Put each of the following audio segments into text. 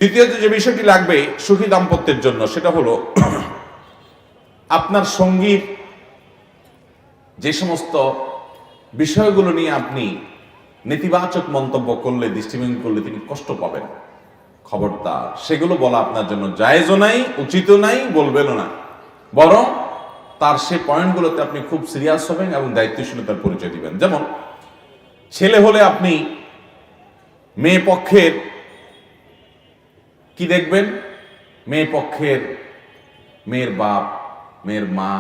দ্বিতীয়ত যে বিষয়টি লাগবে সুখী দাম্পত্যের জন্য সেটা হলো আপনার সঙ্গীর যে সমস্ত বিষয়গুলো নিয়ে আপনি নেতিবাচক মন্তব্য করলে, দৃষ্টিভঙ্গি করলে তিনি কষ্ট পাবেন, খবরদার সেগুলো বলা আপনার জন্য জায়েজও নাই, উচিতও নাই, বলবেনও না। বরং তার সে পয়েন্টগুলোতে আপনি খুব সিরিয়াস হবেন এবং দায়িত্বশীলতার পরিচয় দিবেন। যেমন ছেলে হলে আপনি মেয়ে পক্ষের কি দেখবেন? মেয়ে পক্ষের মেয়ের বাপ, মেয়ের মা,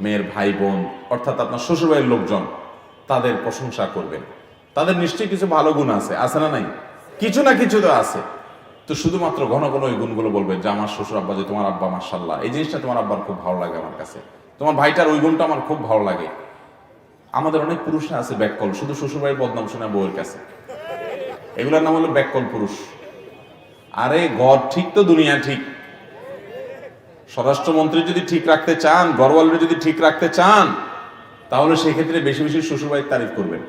মেয়ের ভাই বোন, অর্থাৎ আপনার শ্বশুরবাড়ির লোকজন, তাদের প্রশংসা করবেন। তাদের নিশ্চয়ই কিছু ভালো গুণ আছে, আছে না নাই? কিছু না কিছু তো আছে। তো শুধুমাত্র ঘন ঘন ওই গুণগুলো বলবেন যে আমার শ্বশুর আব্বা, যে তোমার আব্বা মাশাআল্লাহ, এই জিনিসটা তোমার আব্বার খুব ভালো লাগে আমার কাছে, তোমার ভাইটার ওই গুণটা আমার খুব ভালো লাগে। আমাদের অনেক পুরুষরা আছে ব্যাককল, শুধু শ্বশুরবাড়ির বদনাম শোনা বউয়ের কাছে। এগুলোর নাম হলো ব্যাককল পুরুষ। আরে ঘর ঠিক তো দুনিয়া ঠিক। স্বরাষ্ট্রমন্ত্রী যদি ঠিক রাখতে চান, ঘরওয়ালিরা যদি ঠিক রাখতে চান, তাহলে সেই ক্ষেত্রে বেশি বেশি শ্বশুরবাড়ির তারিফ করবেন।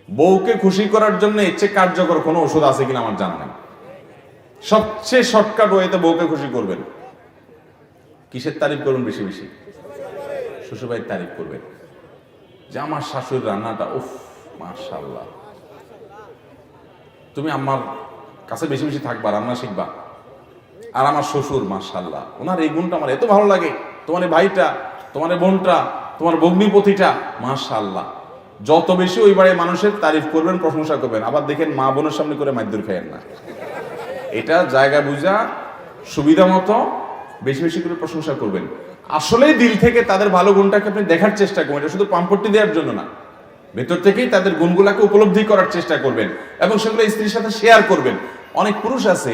বউকে খুশি করার জন্য এর চেয়ে কার্যকর কোনো ওষুধ আছে কিনা আমার জানা নেই। সবচেয়ে শর্টকাট ওয়েতে বউকে খুশি করবেন। কিসের তারিফ করবেন? বেশি বেশি শ্বশুরবাড়ির তারিফ করবেন, যে আমার শাশুড়ির রান্নাটা উফ মাশাআল্লাহ, তুমি আমার কাছে বেশি বেশি থাকবা, রান্না শিখবা। আর আমার শ্বশুর মাশাআল্লাহ, ওনার এই গুণটা আমার এত ভালো লাগে, তোমার এই ভাইটা, তোমার এই বোনটা, তোমার ভগ্নিপতিটা মাশাআল্লাহ। যত বেশি ওই বাড়ির মানুষের তারিফ করবেন, প্রশংসা করবেন। আবার দেখেন মা বোনের সামনে করে মাইদুর খাইয়েন না। এটা জায়গা বুঝা সুবিধা মতো বেশি বেশি করে প্রশংসা করবেন। আসলেই দিল থেকে তাদের ভালো গুণটাকে আপনি দেখার চেষ্টা করবেন। এটা শুধু পাম্পট্টি দেওয়ার জন্য না, ভেতর থেকেই তাদের গুণগুলাকে উপলব্ধি করার চেষ্টা করবেন এবং সেগুলো স্ত্রীর সাথে শেয়ার করবেন। অনেক পুরুষ আছে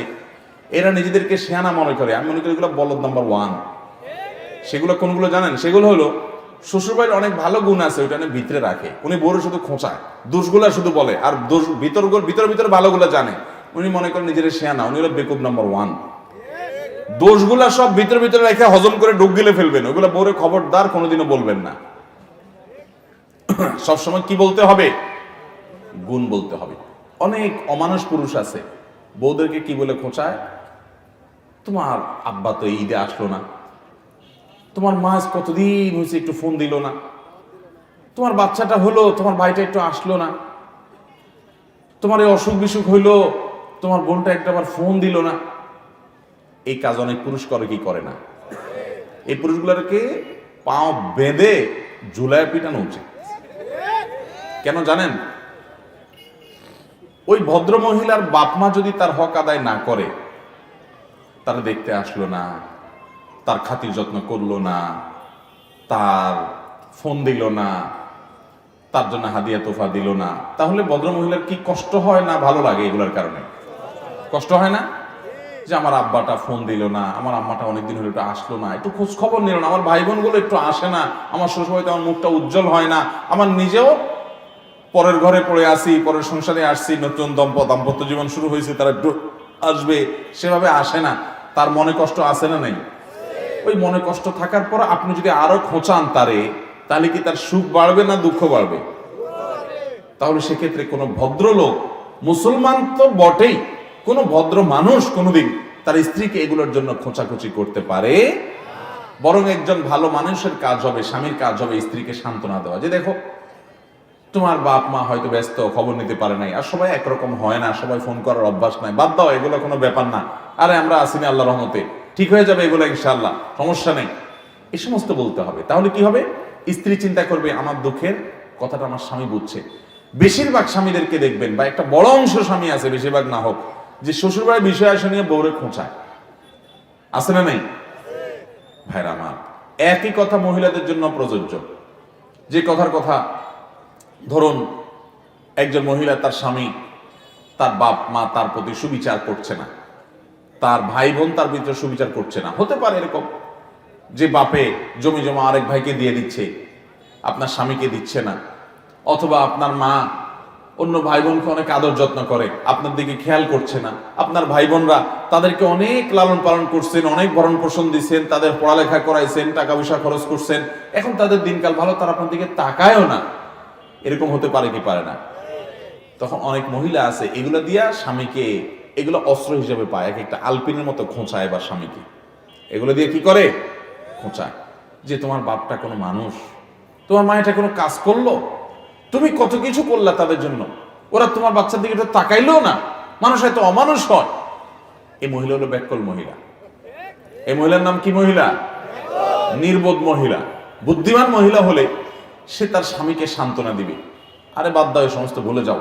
এরা নিজেদেরকে শেয়ানা মনে করে। আমি মনে করি এগুলো বলদ নাম্বার 1। সেগুলো কোনগুলো জানেন? সেগুলো হলো শ্বশুরবাড়ির অনেক ভালো গুণ আছে, ওইটা ভিতরে রাখে। উনি বড় শুধু খোঁচায়, দোষগুলা শুধু বলে, আর দোষ ভিতর ভালোগুলো জানে। উনি মনে করেন নিজের শেয়ানা, উনি হলো বেকুব নাম্বার 1। দোষগুলা সব ভিতরে রেখে হজম করে ডুব গিলে ফেলবেন। ওইগুলো বউরে খবরদার কোনোদিনও বলবেন না। সবসময় কি বলতে হবে? গুণ বলতে হবে। অনেক অমানুষ পুরুষ আছে বউদেরকে কি বলে খোঁচায়, তোমার আব্বা তো ঈদে আসলো না, তোমার মা কতদিন হয়েছে একটু ফোন দিল না, তোমার বাচ্চাটা হলো, তোমার ভাইটা একটু আসলো না, তোমার এই অসুখ বিসুখ হইলো, তোমার বোনটা একটা আবার ফোন দিল না। এই কাজ অনেক পুরুষ করে কি করে না? এই পুরুষগুলোকে পাও বেঁধে ঝুলায় পিটানো উচিত। কেন জানেন? ওই ভদ্র মহিলার বাপ মা যদি তার হক আদায় না করে, তারা দেখতে আসলো না, তার খাতির যত্ন করলো না, তার ফোন দিল না, তার জন্য হাদিয়া তোফা দিল না, তাহলে ভদ্র মহিলার কি কষ্ট হয় না ভালো লাগে? এগুলোর কারণে কষ্ট হয় না? যে আমার আব্বাটা ফোন দিল না, আমার আম্মাটা অনেকদিন হলো একটু আসলো না, একটু খোঁজ খবর নিল না, আমার ভাই বোনগুলো একটু আসে না, আমার শ্বশুরবাড়িতে আমার মুখটা উজ্জ্বল হয় না, আমার নিজেও পরের ঘরে পড়ে আসি, পরের সংসারে আসছি, নতুন দাম্পত্য জীবন শুরু হয়েছে, তারা একটু আসবে, সেভাবে আসে না। তার মনে কষ্ট আছে না নাই? ওই মনে কষ্ট থাকার পর আপনি যদি আরো খোঁচান তারে, তাহলে কি তার সুখ বাড়বে না দুঃখ বাড়বে? তাহলে সেক্ষেত্রে কোনো ভদ্রলোক, মুসলমান তো বটেই, কোনো ভদ্র মানুষ কোনোদিন তার স্ত্রীকে এগুলোর জন্য খোঁচাখুচি করতে পারে? বরং একজন ভালো মানুষের কাজ হবে, স্বামীর কাজ হবে স্ত্রীকে সান্ত্বনা দেওয়া, যে দেখো তোমার বাপ মা হয়তো ব্যস্ত, খবর নিতে পারে নাই, আর সবাই একরকম হয় না, সবাই ফোন করার অভ্যাস নাই, বাদ দাও, এগুলো কোনো ব্যাপার না, আরে আমরা আসিনি, আল্লাহ রহমতে ঠিক হয়ে যাবে এগুলো ইনশাআল্লাহ, সমস্যা নেই, এই সমস্ত বলতে হবে। তাহলে কি হবে? স্ত্রী চিন্তা করবে আমার দুঃখের কথাটা আমার স্বামী বুঝছে। বেশিরভাগ স্বামীদেরকে দেখবেন, বা একটা বড় অংশ স্বামী আছে, বেশিরভাগ না হোক, যে শ্বশুরবাড়ির বিষয় আসে নিয়ে বউরে খোঁচায়, আছে না নেই? ভাইরা আমার, একই কথা মহিলাদের জন্য প্রযোজ্য। যে কথার কথা, ধরুন একজন মহিলা, তার স্বামী, তার বাপ মা তার প্রতি সুবিচার করছে না, তার ভাই বোন তার ভিতরে সুবিচার করছে না। হতে পারে এরকম যে বাপে জমি জমা আরেক ভাইকে দিয়ে দিচ্ছে, আপনার স্বামীকে দিচ্ছে না, অথবা আপনার মা অন্য ভাই বোনকে অনেক আদর যত্ন করে, আপনার দিকে খেয়াল করছে না। আপনার ভাই বোনরা তাদেরকে অনেক লালন পালন করছেন, অনেক ভরণ পোষণ দিচ্ছেন, তাদের পড়ালেখা করাইছেন, টাকা পয়সা খরচ করছেন, এখন তাদের দিনকাল ভালো, তারা আপনার দিকে তাকায়ও না। এরকম হতে পারে কি পারে না? তখন অনেক মহিলা আছে এগুলা দিয়া স্বামীকে এগুলো অস্ত্র হিসেবে পায়, এক একটা আলপিনের মতো খোঁচায় বা স্বামীকে এগুলো দিয়ে কি করে খোঁচায়, যে তোমার বাপটা কোনো মানুষ, তোমার মা এটা কোনো কাজ করলো, তুমি কত কিছু করলা তাদের জন্য, ওরা তোমার বাচ্চার দিকে তো তাকাইলো না, মানুষ এত অমানুষ হয়। এই মহিলা হলো ব্যাককল মহিলা। এই মহিলার নাম কি মহিলা? নির্বোধ মহিলা। বুদ্ধিমান মহিলা হলে সে তার স্বামীকে সান্ত্বনা দিবে, আরে বাদ দাও, এই সমস্ত ভুলে যাও,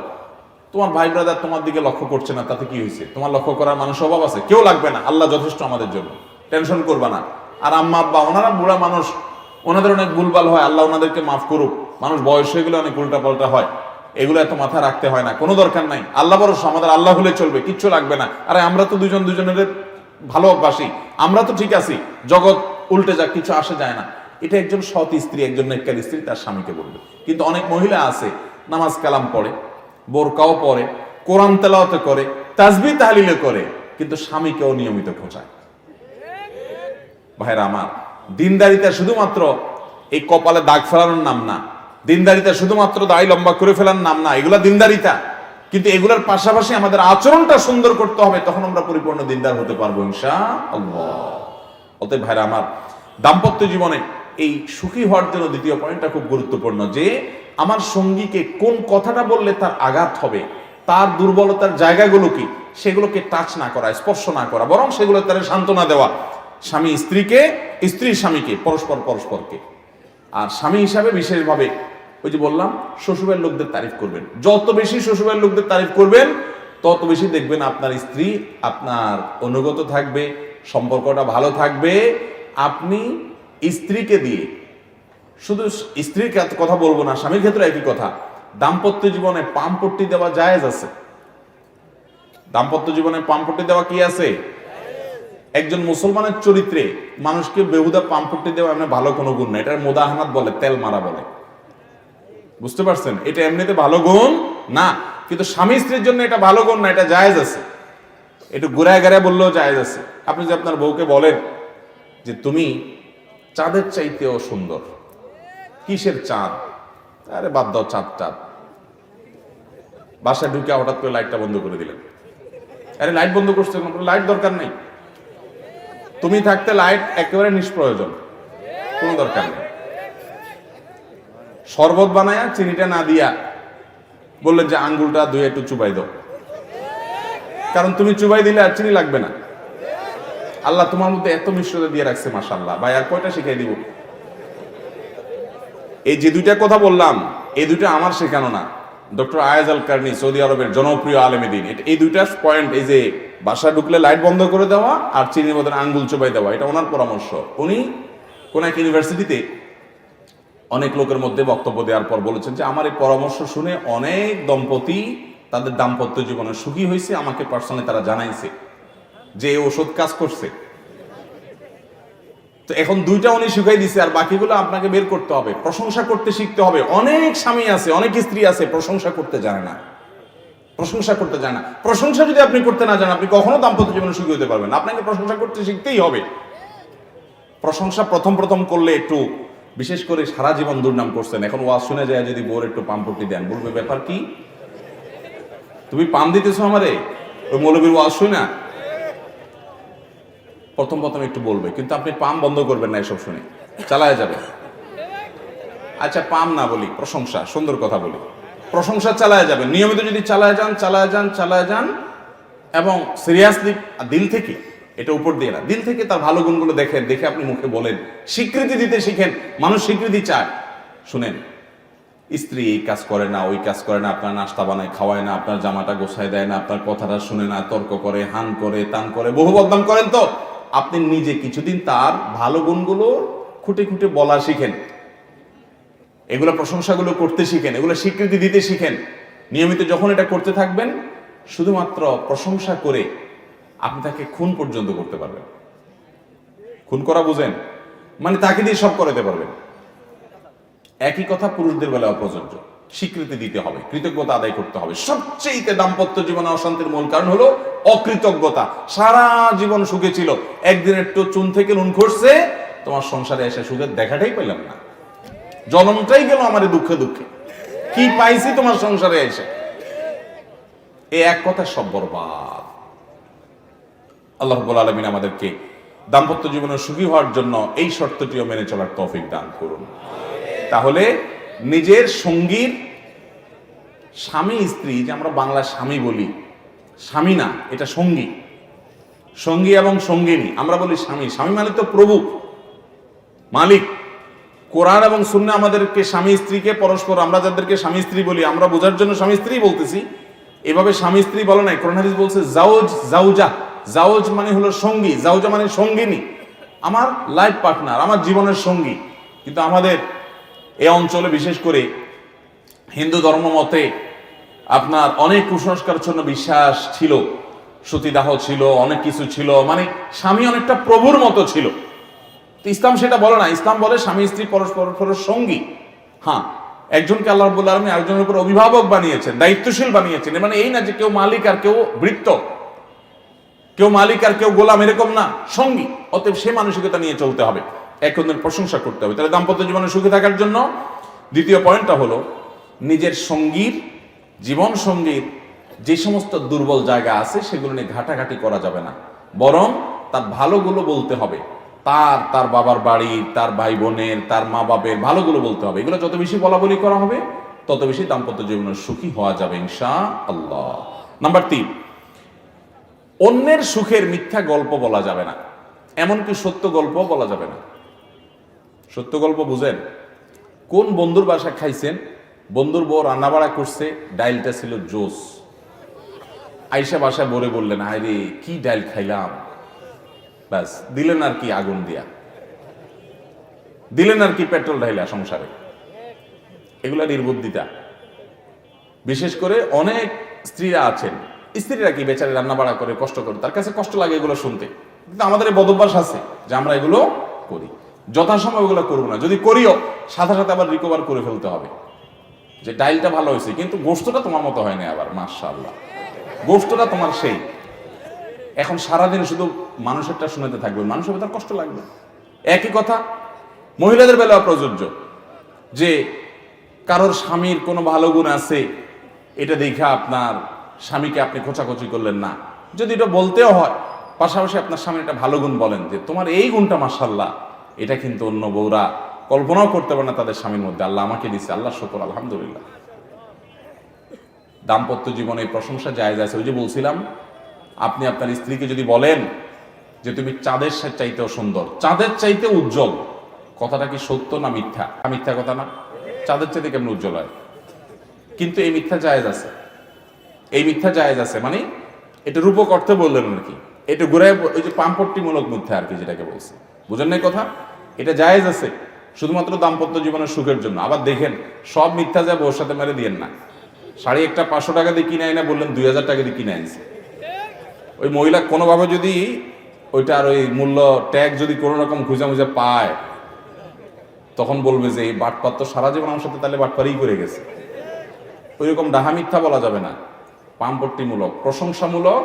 তোমার ভাই ব্রাদার তোমার দিকে লক্ষ্য করছে না, তাতে কি হয়েছে, তোমার লক্ষ্য করার মানুষ অভাব আছে, কেউ লাগবে না, আল্লাহ যথেষ্ট আমাদের জন্য, টেনশন করবা না। আর আম্মা আব্বা ওনারা বুড়া মানুষ, ওনাদের অনেক ভুলভাল হয়, আল্লাহ ওনাদেরকে মাফ করুক, মানুষ বয়স হয়ে গেলে অনেক উল্টা পাল্টা হয়, এগুলো এত মাথা রাখতে হয় না, কোনো দরকার নাই, আল্লাহ ভরসা, আমাদের আল্লাহ হলে চলবে, কিচ্ছু লাগবে না। আরে আমরা তো দুজন দুজনের ভালোবাসি, আমরা তো ঠিক আছি, জগৎ উল্টে যাক, কিছু আসে যায় না। এটা একজন সৎ স্ত্রী, একজন নেককার স্ত্রী তার স্বামীকে বলবে। কিন্তু অনেক মহিলা আছে নামাজ কালাম পড়ে, বোরকাও পড়ে, কোরআন তেলাওয়াত করে, তাসবিহ তাহলিল করে, কিন্তু স্বামীকেও নিয়মিত খোঁচায়। ভাইরা আমার, দিনদারিতা শুধুমাত্র এই কপালে দাগ ফেলানোর নাম না, দিনদারিতা শুধুমাত্র দাড়ি লম্বা করে ফেলার নাম না, এগুলা দিনদারিতা, কিন্তু এগুলোর পাশাপাশি আমাদের আচরণটা সুন্দর করতে হবে, তখন আমরা পরিপূর্ণ দিনদার হতে পারবো ইনশাআল্লাহ। অতএব ভাইরা আমার, দাম্পত্য জীবনে এই সুখী হওয়ার জন্য দ্বিতীয় পয়েন্টটা খুব গুরুত্বপূর্ণ, যে আমার সঙ্গীকে কোন কথাটা বললে তার আঘাত হবে, তার দুর্বলতার জায়গাগুলো কি, সেগুলোকে টাচ না করা, স্পর্শ না করা, বরং সেগুলো তার সান্ত্বনা দেওয়া। স্বামী স্ত্রীকে, স্ত্রী স্বামীকে, পরস্পর পরস্পরকে। আর স্বামী হিসাবে বিশেষভাবে ওই যে বললাম, শ্বশুরের লোকদের তারিফ করবেন, যত বেশি শ্বশুরের লোকদের তারিফ করবেন তত বেশি দেখবেন আপনার স্ত্রী আপনার অনুগত থাকবে, সম্পর্কটা ভালো থাকবে। আপনি স্ত্রীকে দিয়ে, শুধু স্ত্রীর কথা বলবো না, স্বামীর ক্ষেত্রে একই কথা, দাম্পত্য জীবনে পামপট্টি দেওয়া জায়েজ আছে। দাম্পত্য জীবনে পামপট্টি দেওয়া কি আছে? একজন মুসলমানের চরিত্রে মানুষকে বেহুদা পামপট্টি দেওয়া এমনি ভালো কোনো গুণ না, এটার মুদাহানাত বলে, তেল মারা বলে, বুঝতে পারছেন? এটা এমনিতে ভালো গুণ না, কিন্তু স্বামী স্ত্রীর জন্য এটা ভালো গুণ না, এটা জায়েজ আছে। একটু ঘুরায় ঘুরায় বললেও জায়েজ আছে। আপনি যে আপনার বউকে বলেন যে তুমি চাঁদের চাইতেও সুন্দর, কিসের চাঁদ, আরে বাদ দাও চাঁদ চাঁদ, বাসায় ঢুকে হঠাৎ করে লাইটটা বন্ধ করে দিলেন, আরে লাইট বন্ধ করছে, লাইট দরকার নেই, তুমি থাকতে লাইট একেবারে নিষ্প্রয়োজন, কোনো দরকার নেই। শরবত বানায়া চিনিটা না দিয়া বললেন যে আঙ্গুলটা ধুয়ে একটু চুবাই দাও, কারণ তুমি চুবাই দিলে আর চিনি লাগবে না, আল্লাহ তোমার মধ্যে এত মিশ্রতা দিয়ে রাখছে, মাশাআল্লাহ। ভাই আর কয়টা শিখাই দিব? এই যে দুইটা কথা বললাম, এই দুইটা আমার শেখানো না, ডক্টর আয়েজ আল কারনি, সৌদি আরবের জনপ্রিয় আলেমে দ্বীন, এই দুইটা পয়েন্ট, এই যে বাসা ঢুকলে লাইট বন্ধ করে দেওয়া আর চিনির মধ্যে আঙ্গুল চুবাই দেওয়া, এটা ওনার পরামর্শ। উনি কোন এক ইউনিভার্সিটিতে অনেক লোকের মধ্যে বক্তব্য দেওয়ার পর বলেছেন যে আমার এই পরামর্শ শুনে অনেক দম্পতি তাদের দাম্পত্য জীবনে সুখী হয়েছে, আমাকে পার্সোনালি তারা জানাইছে যে এই ওষুধ কাজ করছে। তো এখন দুইটা উনি শিখাই দিছে, আর বাকিগুলো আপনাকে বের করতে হবে, প্রশংসা করতে শিখতে হবে। অনেক স্বামী আছে, অনেক স্ত্রী আছে প্রশংসা করতে জানে না, প্রশংসা করতে জানে না। প্রশংসা যদি আপনি করতে না জানেন, আপনি কখনো দাম্পত্য জীবনে সুখী হতে পারবেন না। আপনাকে প্রশংসা করতে শিখতেই হবে। প্রশংসা প্রথম প্রথম করলে একটু, বিশেষ করে সারা জীবন দুর্নাম করছেন, এখন ওয়াজ শুনে যায় যদি বোর একটু পাম্পটি দেন, বলবে ব্যাপার কি, তুমি পাম দিতেছো আমারে, ওই মৌলবীর ওয়াজ শুনে। প্রথম প্রথম একটু বলবে, কিন্তু আপনি পাম বন্ধ করবেন না, এসব শুনে চালায় যাবে। আচ্ছা পাম না বলি, প্রশংসা, সুন্দর কথা বলি, প্রশংসা চালায় যাবেন, নিয়মিত যদি চালায় যান চালায় যান চালায় যান, এবং সিরিয়াসলি দিল থেকে, এটা উপর দিয়ে না, দিল থেকে তার ভালো গুণগুলো দেখেন, দেখে আপনি মুখে বলেন, স্বীকৃতি দিতে শিখেন। মানুষ স্বীকৃতি চায়। শুনেন, স্ত্রী এই কাজ করে না, ওই কাজ করে না, আপনার নাস্তা বানায় খাওয়ায় না, আপনার জামাটা গোছায় দেয় না, আপনার কথাটা শুনে না, তর্ক করে, হান করে, তান করে, বহু বদনাম করেন, তো আপনি নিজে কিছুদিন তার ভালো গুণগুলো খুঁটে খুঁটে বলা শিখেন, এগুলো প্রশংসাগুলো করতে শিখেন, এগুলো স্বীকৃতি দিতে শিখেন। নিয়মিত যখন এটা করতে থাকবেন, শুধুমাত্র প্রশংসা করে আপনি তাকে খুন পর্যন্ত করতে পারবেন। খুন করা বুঝেন, মানে তাকে দিয়ে সব করাতে পারবেন। একই কথা পুরুষদের বেলায় প্রযোজ্য। স্বীকৃতি দিতে হবে, কৃতজ্ঞতা আদায় করতে হবে। সবচেয়ে দাম্পত্য জীবনে অশান্তির মূল কারণ হলো অকৃতজ্ঞতা। সারা জীবন সুখে ছিল, একদিন একটু চুন থেকে নুন খসছে, তোমার সংসারে এসে সুখের দেখাটাই পেলাম না, জনমটাই গেল আমার দুঃখে দুঃখে, কি পাইছি তোমার সংসারে এসে, এই এক কথা সব বরবাদ। আল্লাহ রাব্বুল আলামিন আমাদেরকে দাম্পত্য জীবনে সুখী হওয়ার জন্য এই শর্তটিও মেনে চলার তৌফিক দান করুন। তাহলে নিজের সঙ্গীর, স্বামী স্ত্রী, যে আমরা বাংলা স্বামী বলি, স্বামী না, এটা সঙ্গী, সঙ্গী এবং সঙ্গিনী। আমরা বলি স্বামী, স্বামী মানে তো প্রভু, মালিক। কোরআন এবং সুন্নাহ আমাদেরকে স্বামী স্ত্রীকে পরস্পর, আমরা যাদেরকে স্বামী স্ত্রী বলি, আমরা বোঝার জন্য স্বামী স্ত্রী বলতেছি, এভাবে স্বামী স্ত্রী বলে নাই। কোরআন হাদিস বলছে জাওজ, জাউজা। জাওজ মানে হলো সঙ্গী, জাউজা মানে সঙ্গিনী, আমার লাইফ পার্টনার, আমার জীবনের সঙ্গী। কিন্তু আমাদের এই অঞ্চলে বিশেষ করে হিন্দু ধর্ম মতে আপনার অনেক কুসংস্কারচ্ছন্ন বিশ্বাস ছিল, সতীদাহ ছিল, অনেক কিছু ছিল, মানে স্বামী অনেকটা প্রভুর মতো ছিল। ইসলাম সেটা বলে না। ইসলাম বলে স্বামী স্ত্রী পরস্পর সঙ্গী। হ্যাঁ, একজনকে আল্লাহ রাব্বুল আলামিন আরেকজনের উপর অভিভাবক বানিয়েছেন, দায়িত্বশীল বানিয়েছেন। মানে এই না যে কেউ মালিক আর কেউ ভৃত্য, কেউ মালিক আর কেউ গোলাম, এরকম না, সঙ্গী। অতএব সে মানসিকতা নিয়ে চলতে হবে, একে অন্যের প্রশংসা করতে হবে। তাহলে দাম্পত্য জীবনে সুখী থাকার জন্য দ্বিতীয় পয়েন্টটা হলো, নিজের সঙ্গীর, জীবন সঙ্গীর যে সমস্ত দুর্বল জায়গা আছে সেগুলো নিয়ে ঘাটাঘাটি করা যাবে না, বরং তার ভালোগুলো বলতে হবে। তার বাবার বাড়ি, তার ভাই বোনের, তার মা বাপের ভালোগুলো বলতে হবে। এগুলো যত বেশি বলা বলি করা হবে, তত বেশি দাম্পত্য জীবনে সুখী হওয়া যাবে ইনশাআল্লাহ। নাম্বার 3, অন্যের সুখের মিথ্যা গল্প বলা যাবে না, এমনকি সত্য গল্প বলা যাবে না। সত্য গল্প বুঝেন? কোন বন্ধুর বাসায় খাইছেন, বন্ধুর বউ রান্না বাড়া করছে, ডাইলটা ছিল জোস, আইসা বাসায় বলে বললেন, আরে কি ডাইল খাইলাম, ব্যাস দিলেন আর কি আগুন দিয়া, দিলেন আর কি পেট্রোল ঢাইলা সংসারে। এগুলা নির্বুদ্ধিতা। বিশেষ করে অনেক স্ত্রীরা আছেন, স্ত্রীরা কি বেচারে রান্না বাড়া করে কষ্ট করে, তার কাছে কষ্ট লাগে এগুলো শুনতে, কিন্তু আমাদের এই বদভ্যাস আছে যে আমরা এগুলো করি। যথাসময় ওগুলো করবো না, যদি করিও সাথে সাথে আবার রিকভার করে ফেলতে হবে, যে ডাইলটা ভালো হয়েছে কিন্তু গোশতটা তোমার মতো হয় না, আবার মাশাআল্লাহ গোশতটা তোমার সেই। এখন সারাদিন শুধু মানুষেরটা শুনতে থাকবে, মানুষের তার কষ্ট লাগবে। একই কথা মহিলাদের বেলাও প্রযোজ্য, যে কারোর স্বামীর কোনো ভালো গুণ আছে, এটা দেখে আপনার স্বামীকে আপনি খোঁচাখুচি করলেন না, যদি এটা বলতেও হয়, পাশাপাশি আপনার স্বামীর একটা ভালো গুণ বলেন, যে তোমার এই গুণটা মাশাআল্লাহ, এটা কিন্তু অন্য বউরা কল্পনাও করতে পারে না তাদের স্বামীর মধ্যে, আল্লাহ আমাকে দিচ্ছে, আল্লাহ শুকর, আলহামদুলিল্লাহ। দাম্পত্য জীবনে প্রশংসা জায়েজ আছে। ওই যে বলছিলাম, আপনি আপনার স্ত্রীকে যদি বলেন যে তুমি চাঁদের চাইতেও সুন্দর, চাঁদের চাইতে উজ্জ্বল, কথাটা কি সত্য না মিথ্যা? মিথ্যা কথা না? চাঁদের চাইতে কেমন উজ্জ্বল হয়? কিন্তু এই মিথ্যা জায়েজ আছে, এই মিথ্যা জায়েজ আছে, মানে এটা রূপক অর্থে বললেন আর কি, এটা ঘুরে ওই যে পাম্পট্টিমূলক মিথ্যা আর কি, যেটাকে বলছে, বুঝেন না কথা? এটা জায়েজ আছে শুধুমাত্র দাম্পত্য জীবনের সুখের জন্য। আবার দেখেন, সব মিথ্যা যায় বউর সাথে মেরে দিয়েন না। শাড়ি একটা 500 টাকা দিয়ে কিনে আইনা বললেন 2000 টাকা দিয়ে কিনে আনছে, ওই মহিলা কোনোভাবে যদি ওইটার ওই মূল্য ট্যাগ যদি কোনো রকম খুঁজা মুজা পায়, তখন বলবে যে এই বাটপার তো সারা জীবন আমার সাথে তাহলে বাটপারই করে গেছে। ওই রকম ডাহা মিথ্যা বলা যাবে না। পাম্পট্টিমূলক, প্রশংসামূলক,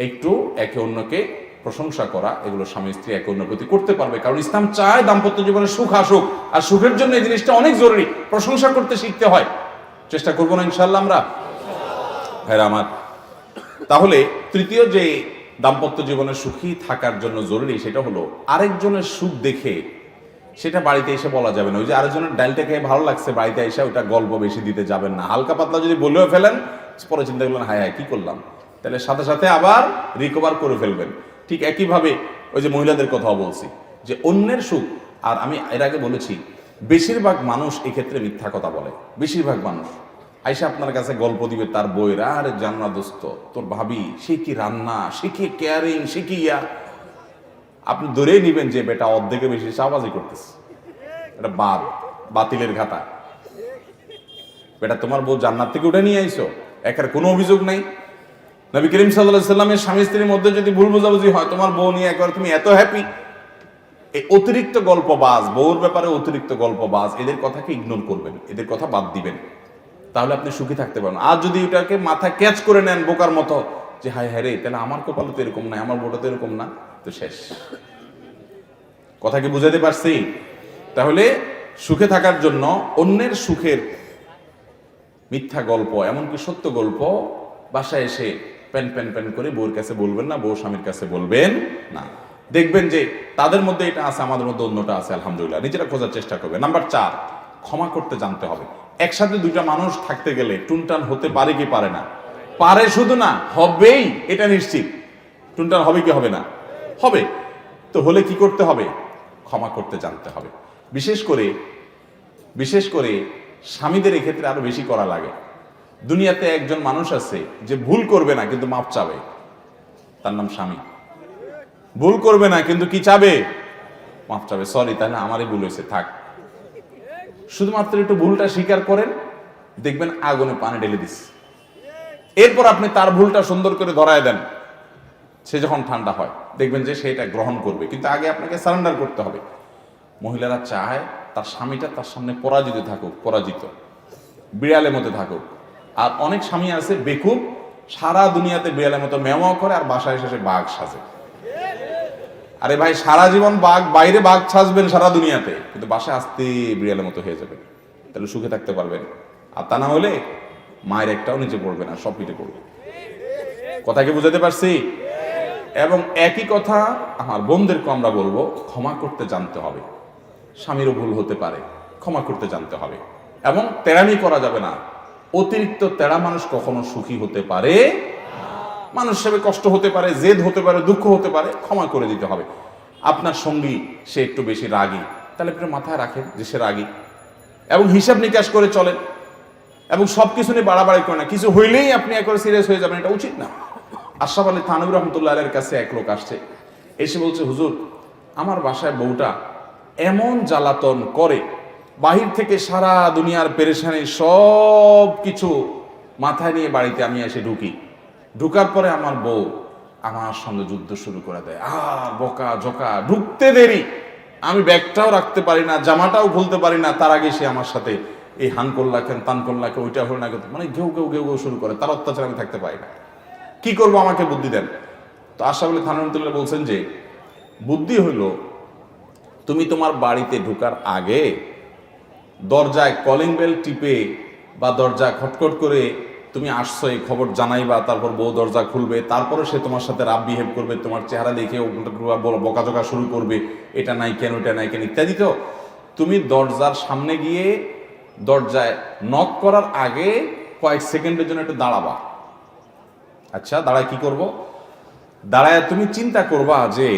একটু একে অন্যকে প্রশংসা করা, এগুলো স্বামী স্ত্রী একে অন্যের প্রতি করতে পারবে, কারণ ইসলাম চায় দাম্পত্য জীবনে সুখ আসুক, আর সুখের জন্য এই জিনিসটা অনেক জরুরি, প্রশংসা করতে শিখতে হয়। চেষ্টা করবো না ইনশাআল্লাহ আমরা, ভাইরা আমার। তাহলে তৃতীয় যে দাম্পত্য জীবনে সুখী থাকার জন্য জরুরি, সেটা হলো আরেকজনের সুখ দেখে সেটা বাড়িতে এসে বলা যাবে না। ওই যে আরেকজনের ডালটা খেয়ে ভালো লাগছে, বাড়িতে এসে ওটা গল্প বেশি দিতে যাবেন না। হালকা পাতলা যদি বলেও ফেলেন, পরে চিন্তা করলেন হায় হায় কি করলাম, তাহলে সাথে সাথে আবার রিকভার করে ফেলবেন। ঠিক একইভাবে ওই যে মহিলাদের কথাও বলছি, যে অন্যের সুখ, আর আমি এর আগে বলেছি বেশিরভাগ মানুষ এক্ষেত্রে মিথ্যা কথা বলে। বেশিরভাগ মানুষ আইসা আপনার কাছে গল্প দিবে তার বইয়ের, আরে জান্না দোস্ত তোর ভাবি সে কি রান্না, সে কি কেয়ারিং, সে কি ইয়া। আপনি ধরেই নিবেন যে বেটা অর্ধেকে বেশি শাহবাজি করতেছে, এটা বাতিলের ঘাটা। বেটা তোমার বউ জান্নাত থেকে উঠে নিয়ে আইসো, একের কোনো অভিযোগ নাই। নবী করিম সাল্লাল্লাহু আলাইহি সাল্লামের স্বামী স্ত্রীর মধ্যে যদি ভুল বোঝাবুঝি হয়, তোমার বউ নিয়ে একবার তুমি এত হ্যাপি, এই অতিরিক্ত গল্পবাজ, বউর ব্যাপারে অতিরিক্ত গল্পবাজ, এদের কথাকে ইগনোর করবেন, এদের কথা বাদ দিবেন, তাহলে আপনি সুখী থাকতে পারেন। আর যদি ওটাকে মাথা ক্যাচ করে নেন বোকার মতো, যে হায় হ্যাঁ রে, তাহলে আমার কপালে তো এরকম নাই, আমার বউটা তো এরকম না, তো শেষ। কথা কি বুঝাতে পারছি? তাহলে সুখে থাকার জন্য অন্যের সুখের মিথ্যা গল্প, এমনকি সত্য গল্প বাসায় এসে প্যান প্যান প্যান করে বউর কাছে বলবেন না, বউ স্বামীর কাছে বলবেন না। দেখবেন যে তাদের মধ্যে এটা আছে, আমাদের মধ্যে অন্যটা আছে, আলহামদুলিল্লাহ। নিজেরা খোঁজার চেষ্টা করবে। নাম্বার 4, ক্ষমা করতে জানতে হবে। একসাথে দুইটা মানুষ থাকতে গেলে টুনটান হতে পারে কি পারে না? পারে, শুধু না, হবেই, এটা নিশ্চিত। টুনটান হবে কি হবে না? হবে। তো হলে কি করতে হবে? ক্ষমা করতে জানতে হবে। বিশেষ করে স্বামীদের এক্ষেত্রে আরো বেশি করা লাগে। দুনিয়াতে একজন মানুষ আছে যে ভুল করবে না কিন্তু মাপ চাবে, তার নাম স্বামী। ভুল করবে না কিন্তু কি চাবে? মাপ চাবে। সরি, তাহলে আমারই ভুল হয়েছে, থাক। শুধুমাত্র একটু ভুলটা স্বীকার করেন, দেখবেন আগুনে পানি ঢেলে দিস। এরপর আপনি তার ভুলটা সুন্দর করে ধরায় দেন। সে যখন ঠান্ডা হয় দেখবেন যে সে এটা গ্রহণ করবে, কিন্তু আগে আপনাকে সারেন্ডার করতে হবে। মহিলারা চায় তার স্বামীটা তার সামনে পরাজিত থাকুক, পরাজিত, বিড়ালের মতো থাকুক। আর অনেক স্বামী আছে বেকুব, সারা দুনিয়াতে বিড়ালের মতো মেওয়া করে আর বাসায় এসে বাঘ সাজে। আরে ভাই, সারা জীবন বাঘ, বাইরে বাঘ সাজবেন সারা দুনিয়াতে, কিন্তু বাসায় আসতে বিড়ালের মতো হয়ে যাবে। তাহলে সুখে থাকতে পারবেন? আর তা না হলে মায়ের একটাও নিচে পড়বে না, সব পিঠে পড়বে। কথা কি বুঝাতে পারছি? এবং একই কথা আমার বোনদেরকে আমরা বলবো, ক্ষমা করতে জানতে হবে। স্বামীরও ভুল হতে পারে, ক্ষমা করতে জানতে হবে। এবং তেড়ামি করা যাবে না। অতিরিক্ত তেড়া মানুষ কখনো সুখী হতে পারে, মানুষ হিসেবে কষ্ট হতে পারে, জেদ হতে পারে, দুঃখ হতে পারে, ক্ষমা করে দিতে হবে। আপনার সঙ্গী সে একটু বেশি রাগী, তাহলে আপনি মাথায় রাখেন যে সে রাগী, এবং হিসাব নিকাশ করে চলেন, এবং সবকিছু নিয়ে বাড়াবাড়ি করে না। কিছু হইলেই আপনি একবার সিরিয়াস হয়ে যাবেন, এটা উচিত না। আশরাফ আলী থানভী রহমতুল্লাহ আলাইহির কাছে এক লোক আসছে, এসে বলছে, হুজুর, আমার বাসায় বউটা এমন জ্বালাতন করে, বাহির থেকে সারা দুনিয়ার পেরেশানি সব কিছু মাথায় নিয়ে বাড়িতে আমি এসে ঢুকি, ঢুকার পরে আমার বউ আমার সঙ্গে যুদ্ধ শুরু করে দেয়। বকা জকা, ঢুকতে দেরি, আমি ব্যাগটাও রাখতে পারি না, জামাটাও খুলতে পারি না, তার আগে সে আমার সাথে এই হান করলাকেন, তান করলাকে, ওইটা হল না, মানে ঘেউ ঘেউ ঘেউ ঘেউ শুরু করে। তার অত্যাচার আমি থাকতে পারি না, কি করবো, আমাকে বুদ্ধি দেন। তো আশরাফ আলী থানভী রহমতুল্লাহ বলছেন যে বুদ্ধি হইল, তুমি তোমার বাড়িতে ঢোকার আগে দরজায় কলিং বেল টিপে বা দরজা খটখট করে তুমি আসছো এই খবর জানাইবা, তারপর বউ দরজা খুলবে, তারপরে সে তোমার সাথে রাব বিহেভ করবে, তোমার চেহারা দেখে বকাঝকা শুরু করবে, এটা নাই কেন, এটা নাই কেন, ইত্যাদি। তো তুমি দরজার সামনে গিয়ে দরজায় নক করার আগে কয়েক সেকেন্ডের জন্য একটু দাঁড়াবা। আচ্ছা, দাঁড়ায় কি করব? দাঁড়ায় তুমি চিন্তা করবা যে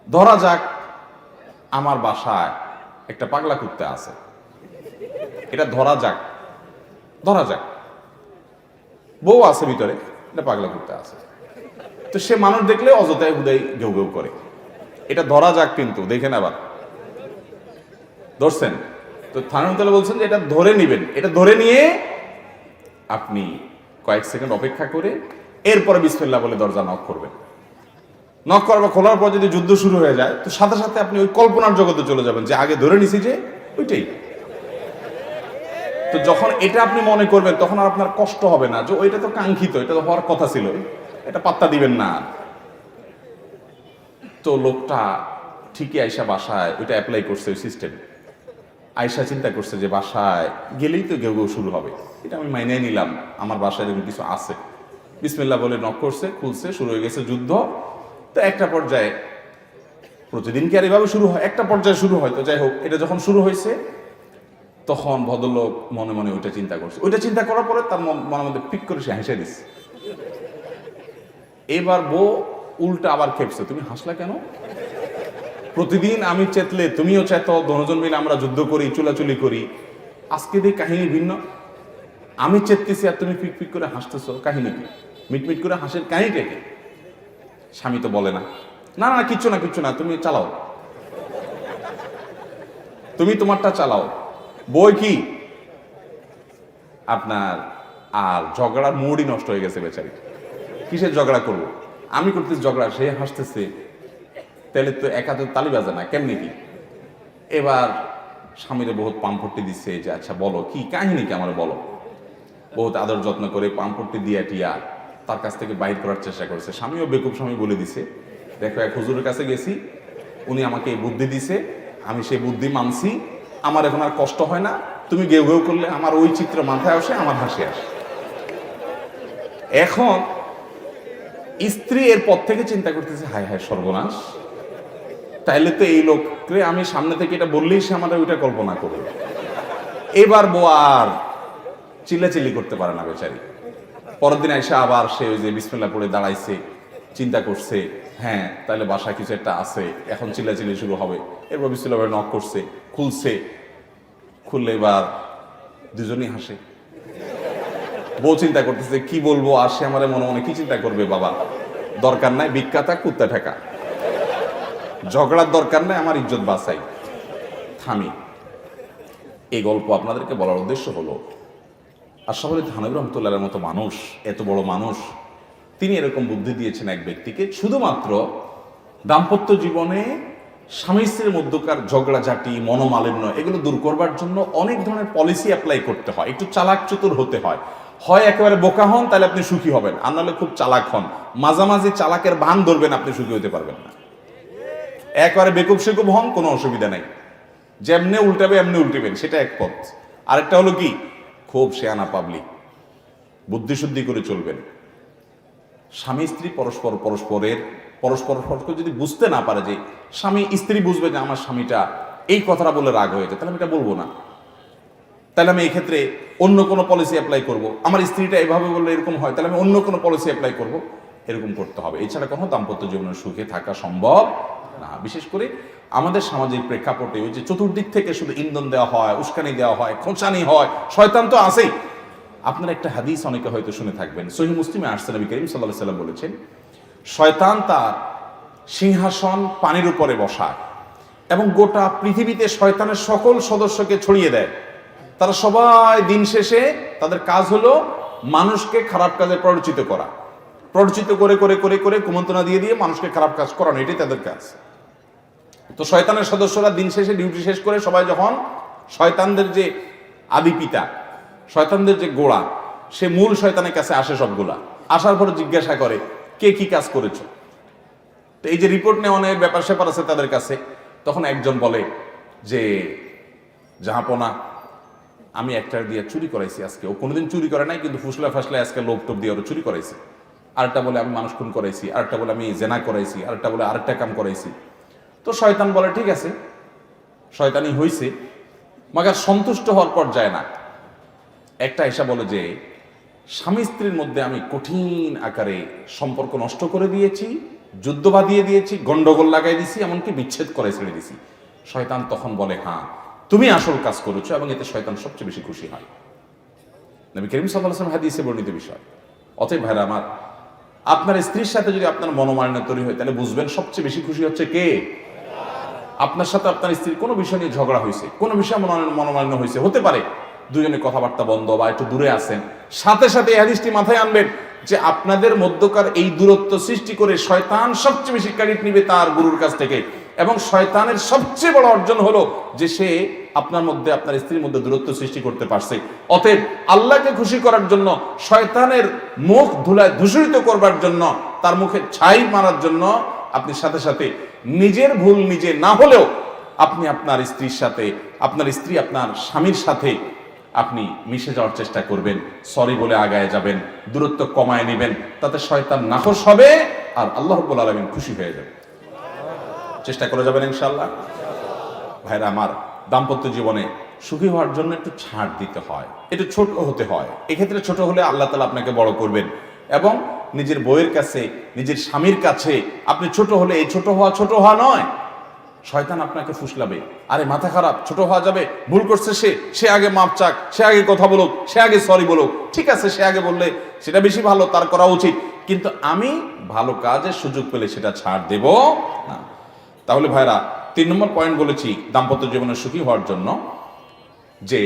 ধরা যাক আমার বাসায় একটা পাগলা কুত্তা আছে, এটা ধরা যাক বউ আছে ভিতরে, এটা পাগলা কুত্তা আছে। তো সে মানুষ দেখলে অযথায় হুদাই ঘেউ ঘেউ করে, এটা ধরা যাক, কিন্তু দেখেন আবার ধরছেন। তো থানভী বলছেন যে এটা ধরে নিবেন, এটা ধরে নিয়ে আপনি কয়েক সেকেন্ড অপেক্ষা করে এরপরে বিসমিল্লাহ বলে দরজা নক করবেন। নক করার বা খোলার পর যদি যুদ্ধ শুরু হয়ে যায়, তো সাথে সাথে আপনি ওই কল্পনার জগতে চলে যাবেন যে আগে ধরে নিছি যে ওইটাই। তো যখন এটা আপনি মনে করবেন, তখন আর আপনার কষ্ট হবে না যে ওইটা তো কাঙ্ক্ষিত, এটা তো হওয়ার কথা ছিল, এটা পাত্তা দিবেন না। তো লোকটা ঠিকই আয়সা বাসায় ওইটা অ্যাপ্লাই করছে, ওই সিস্টেম। আয়সা চিন্তা করছে যে বাসায় গেলেই তো ঘেউ ঘেউ শুরু হবে, এটা আমি মাইনে নিলাম, আমার বাসায় এরকম কিছু আছে। বিসমিল্লাহ বলে নক করছে, খুলছে, শুরু হয়ে গেছে যুদ্ধ। তো একটা পর্যায়ে, প্রতিদিন কি আর এভাবে শুরু হয়, একটা পর্যায়ে শুরু হয়। তো যাই হোক, এটা যখন শুরু হয়েছে তখন ভদ্রলোক মনে মনে ওইটা চিন্তা করছে। ওইটা চিন্তা করার পরে তার মনের মধ্যে পিক করে সে হেসে দিচ্ছে। এবার বউ উল্টা আবার খেপছে, তুমি হাসলা কেন? প্রতিদিন আমি চেতলে তুমিও চেতো, দুজন মিলে আমরা যুদ্ধ করি, চুলাচুলি করি, আজকে দিয়ে কাহিনী ভিন্ন। আমি চেততেছি আর তুমি পিক পিক করে হাসতেছো, কাহিনী কি? মিটমিট করে হাসের কাহিনীটা কি? স্বামী তো বলে না, না না কিচ্ছু না, তুমি চালাও, তুমি তোমারটা চালাও। বই কি আপনার আর ঝগড়ার মুডই নষ্ট হয়ে গেছে বেচারি। কিসের ঝগড়া করবো, আমি করতেছি ঝগড়া, সে হাসতেছে, তাহলে তো এক হাতে তালি বাজে না, কেমনি কি? এবার স্বামীরে বহুত পাম্পট্টি দিচ্ছে যে আচ্ছা বলো কি কাহিনী, কি আমার বলো। বহুত আদর যত্ন করে পাম্পট্টি দিয়া টিয়া তার কাছ থেকে বাইর করার চেষ্টা করেছে। স্বামীও বেকুব স্বামী বলে দিছে, দেখো এক হুজুরের কাছে গেছি, উনি আমাকে এই বুদ্ধি দিছে, আমি সেই বুদ্ধি মানছি, আমার এখন আর কষ্ট হয় না, তুমি ঘেউ ঘেউ করলে আমার ওই চিত্র মাথায় আসে, আমার হাসি আসে। এখন স্ত্রী এর পর থেকে চিন্তা করতেছে, হায় হায় সর্বনাশ, তাইলে তো এই লোককে আমি সামনে থেকে এটা বললেই সে আমাদের ওইটা কল্পনা করবে। এবার বউ আর চিল্লাচিল্লি করতে পারে না বেচারি। পরের দিন এসে আবার সে ওই যে বিসমিল্লাহ পড়ে দাঁড়াইছে, চিন্তা করছে, হ্যাঁ তাহলে বাসায় কিছু একটা আছে, এখন চিল্লাচিল্লি শুরু হবে। এরপর বিসমিল্লাহ পড়ে নক করছে, খুলছে, খুললে এবার দুজনই হাসে। বউ চিন্তা করতেছে কি বলবো, আর সে আমার মনে মনে কি চিন্তা করবে, বাবা দরকার নাই বিখ্যাতা কুত্তা ঠেকা, ঝগড়ার দরকার নাই, আমার ইজ্জত বাঁচাই, থামি। এই গল্প আপনাদেরকে বলার উদ্দেশ্য হলো, আশরাফ আলী থানভী রহমতুল্লাহর মতো মানুষ, এত বড় মানুষ, তিনি এরকম বুদ্ধি দিয়েছেন এক ব্যক্তিকে, শুধুমাত্র দাম্পত্য জীবনে স্বামী স্ত্রীর মধ্যকার ঝগড়াঝাটি, মনোমালিন্য এগুলো দূর করবার জন্য অনেক ধরনের পলিসি অ্যাপ্লাই করতে হয়। একটু চালাক চতুর হতে হয়। হয় একেবারে বোকা হন, তাহলে আপনি সুখী হবেন, আর নাহলে খুব চালাক হন, মাঝামাঝি চালাকের ভান ধরবেন, আপনি সুখী হতে পারবেন না। একবারে বেকুব সেকুব হন, কোনো অসুবিধা নাই, যেমনে উল্টাবে এমনি উল্টিবেন, সেটা এক পথ। আরেকটা হলো কি, খুব শেয়ানা পাবলিক, বুদ্ধিশুদ্ধি করে চলবেন। স্বামী স্ত্রী পরস্পরকে যদি বুঝতে না পারে, যে স্বামী স্ত্রী বুঝবে যে আমার স্বামীটা এই কথাটা বলে রাগ হয়েছে, তাহলে আমি এটা বলবো না, তাহলে আমি এই ক্ষেত্রে অন্য কোনো পলিসি অ্যাপ্লাই করব। আমার স্ত্রীটা এভাবে বললে এরকম হয়, তাহলে আমি অন্য কোনো পলিসি অ্যাপ্লাই করব। এরকম করতে হবে, এছাড়া কোনো দাম্পত্য জীবনের সুখে থাকা সম্ভব না। বিশেষ করে আমাদের সামাজিক প্রেক্ষাপটে ওই যে চতুর্দিক থেকে শুধু ইন্ধন দেওয়া হয়, উস্কানি দেওয়া হয়, খোঁচানি হয়, শয়তান তো আছেই। আপনার একটা হাদিস অনেকে হয়তো শুনে থাকবেন, সহিহ মুসলিমে আসছে, নবী করিম সাল্লাল্লাহু আলাইহি ওয়াসাল্লাম বলেছেন, শয়তান তার সিংহাসন পানির উপরে বসায় এবং গোটা পৃথিবীতে শয়তানের সকল সদস্যকে ছড়িয়ে দেয়। তারা সবাই দিন শেষে তাদের কাজ হলো মানুষকে খারাপ কাজে প্ররোচিত করা, প্ররোচিত করে করে করে করে কুমন্ত্রণা দিয়ে দিয়ে মানুষকে খারাপ কাজ করানো, এটাই তাদের কাজ। তো শয়তানের সদস্যরা দিন শেষে ডিউটি শেষ করে সবাই যখন শয়তানদের যে আদি পিতা, শয়তানদের যে গোড়া, সে মূল শয়তানের কাছে আসে, সবগুলা আসার পরে জিজ্ঞাসা করে কে কি কাজ করেছো। তো এই যে রিপোর্ট নেওয়ার ব্যাপার স্যাপার আছে তাদের কাছে, তখন একজন বলে যে জাহাপনা, আমি একটা দিয়ে চুরি করাইছি আজকে। ও কোনোদিন চুরি করে নাই, কিন্তু ফুসলা ফাসলা আজকে লোভ টোপ দিয়ে ওরা চুরি করাইছে। আরেকটা বলে আমি মানুষ খুন করাইছি, আরেকটা বলে আমি জেনা করাইছি, আরেকটা বলে আরেকটা কাম করাইছি। তো শয়তান বলে ঠিক আছে, শয়তানি হইছে, মাগার সন্তুষ্ট হওয়ার পর যায় না। একটা এসা বলে যে স্বামী স্ত্রীর মধ্যে আমি কঠিন আকারে সম্পর্ক নষ্ট করে দিয়েছি, যুদ্ধ বাঁধিয়ে দিয়েছি, গন্ডগোল লাগাই দিছি, এমনকি বিচ্ছেদ করে ছেড়ে দিছি। শয়তান তখন বলে হ্যাঁ তুমি আসল কাজ করেছো, এবং এতে শয়তান সবচেয়ে বেশি খুশি হয়। নবী করিম সাল্লাল্লাহু আলাইহি ওয়াসাল্লাম হাদিসে বর্ণিত বিষয়। অতএব ভাইরা আমার, আপনার স্ত্রীর সাথে যদি আপনার মনোমালিন্য তৈরি হয়, তাহলে বুঝবেন সবচেয়ে বেশি খুশি হচ্ছে কে? আপনার সাথে আপনার স্ত্রীর কোনো বিষয় নিয়ে ঝগড়া হয়েছে, কোনো বিষয়ে মনোমালিন্য হয়েছে, হতে পারে দুজনে কথাবার্তা বন্ধ বা একটু দূরে আছেন, সাথে সাথে এই হাদিসটি মাথায় আনবেন যে আপনাদের মধ্যকার এই দূরত্ব সৃষ্টি করে শয়তান সবচেয়ে বেশি ক্রেডিট নিবে তার গুরুর কাছ থেকে। এবং শয়তানের সবচেয়ে বড় অর্জন হলো যে সে আপনার মধ্যে, আপনার স্ত্রীর মধ্যে দূরত্ব সৃষ্টি করতে পারছে। অতএব আল্লাহকে খুশি করার জন্য, শয়তানের মুখ ধুলায় ধূসরিত করবার জন্য, তার মুখে ছাই মারার জন্য আপনি সাথে সাথে নিজের ভুল নিজে না হলেও আপনি আপনার স্ত্রীর সাথে, আপনার স্ত্রী আপনার স্বামীর সাথে আপনি মিশে যাওয়ার চেষ্টা করবেন, সরি বলে আগায় যাবেন, দূরত্ব কমায় নেবেন, তাতে শয়তান নাখোশ হবে আর আল্লাহ রাব্বুল আলামিন খুশি হয়ে যাবে। চেষ্টা করে যাবেন ইনশাআল্লাহ। ভাইরা আমার, দাম্পত্য জীবনে সুখী হওয়ার জন্য একটু ছাড় দিতে হয়, একটু ছোট হতে হয়। এক্ষেত্রে ছোট হলে আল্লাহ তাআলা আপনাকে বড় করবেন, এবং নিজের বউয়ের কাছে, নিজের স্বামীর কাছে আপনি ছোট হলে এই ছোট হওয়া নয়, শয়তান আপনাকে ফুসলাবে, আরে মাথা খারাপ, ছোট হওয়া যাবে, ভুল করছে সে আগে মাপ চাক, সে আগে কথা বলুক, সে আগে সরি বলুক, ঠিক আছে সে আগে বললে সেটা বেশি ভালো, তার করা উচিত, কিন্তু আমি ভালো কাজের সুযোগ পেলে সেটা ছাড় দেব না। তাহলে ভাইরা, 3 নম্বর পয়েন্ট বলেছি দাম্পত্য জীবনে সুখী হওয়ার জন্য, যে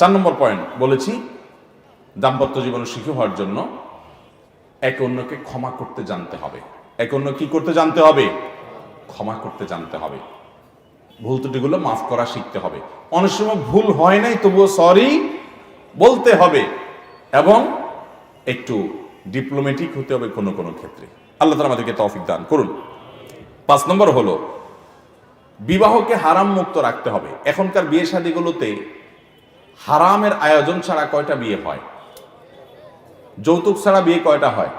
4 নম্বর পয়েন্ট বলেছি দাম্পত্য জীবনে সুখী হওয়ার জন্য একে অন্যকে ক্ষমা করতে জানতে হবে। একে অন্য কি করতে জানতে হবে? ক্ষমা করতে জানতে হবে। ভুল ত্রুটিগুলো মাফ করা শিখতে হবে। অনেক সময় ভুল হয় নাই, তবুও সরি বলতে হবে, এবং একটু ডিপ্লোম্যাটিক হতে হবে কোনো কোনো ক্ষেত্রে। আল্লাহ তাআলা আমাদেরকে তৌফিক দান করুন। 5 নম্বর হলো বিবাহকে হারাম মুক্ত রাখতে হবে। এখনকার বিয়ে শাদীগুলোতে হারামের আয়োজন ছাড়া কয়টা বিয়ে হয়? যৌতুক ছাড়া বিয়ে কয়টা হয়?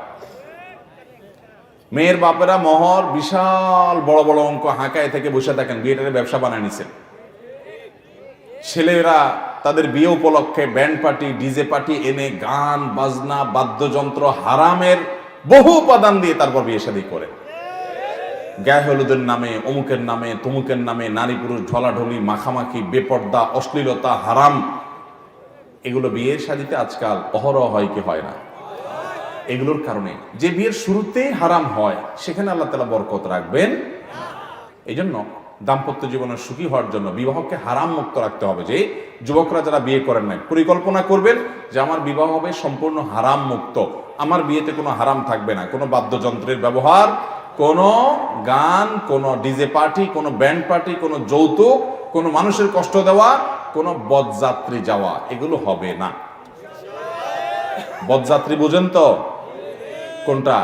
মেয়ের বাপেরা মোহর বিশাল বড় বড় অঙ্ক হাঁকায় থেকে বসে থাকেন, বিয়েটারে ব্যবসা বানায় নিছেন। ছেলেরা তাদের বিয়ে উপলক্ষে ব্যান্ড পার্টি, ডিজে পার্টি এনে গান বাজনা বাদ্যযন্ত্র হারামের বহু উপাদান দিয়ে তারপর বিয়ে শাদী করে। গায়ে হলুদের নামে, অমুকের নামে, তমুকের নামে নারী পুরুষ ঢলাঢলি, মাখামাখি, বেপর্দা, অশ্লীলতা, হারাম, এগুলো বিয়ের শাদীতে আজকাল অহরহ হয় কি হয় না? এগুলোর কারণে যে বিয়ের শুরুতেই হারাম হয় সেখানে আল্লাহ তাআলা বরকত রাখবেন। এই জন্য দাম্পত্য জীবনের সুখী হওয়ার জন্য বিবাহকে হারাম মুক্ত রাখতে হবে। যে যুবকরা যারা বিয়ে করেন নাই, পরিকল্পনা করবেন যে আমার বিবাহ হবে সম্পূর্ণ হারাম মুক্ত, আমার বিয়েতে কোনো হারাম থাকবে না, কোনো বাদ্যযন্ত্রের ব্যবহার, কোনো গান, কোনো ডিজে পার্টি, কোনো ব্যান্ড পার্টি, কোনো যৌতুক, কোনো মানুষের কষ্ট দেওয়া, কোনো বরযাত্রী যাওয়া, এগুলো হবে না। বরযাত্রী বুঝেন তো কোনটা?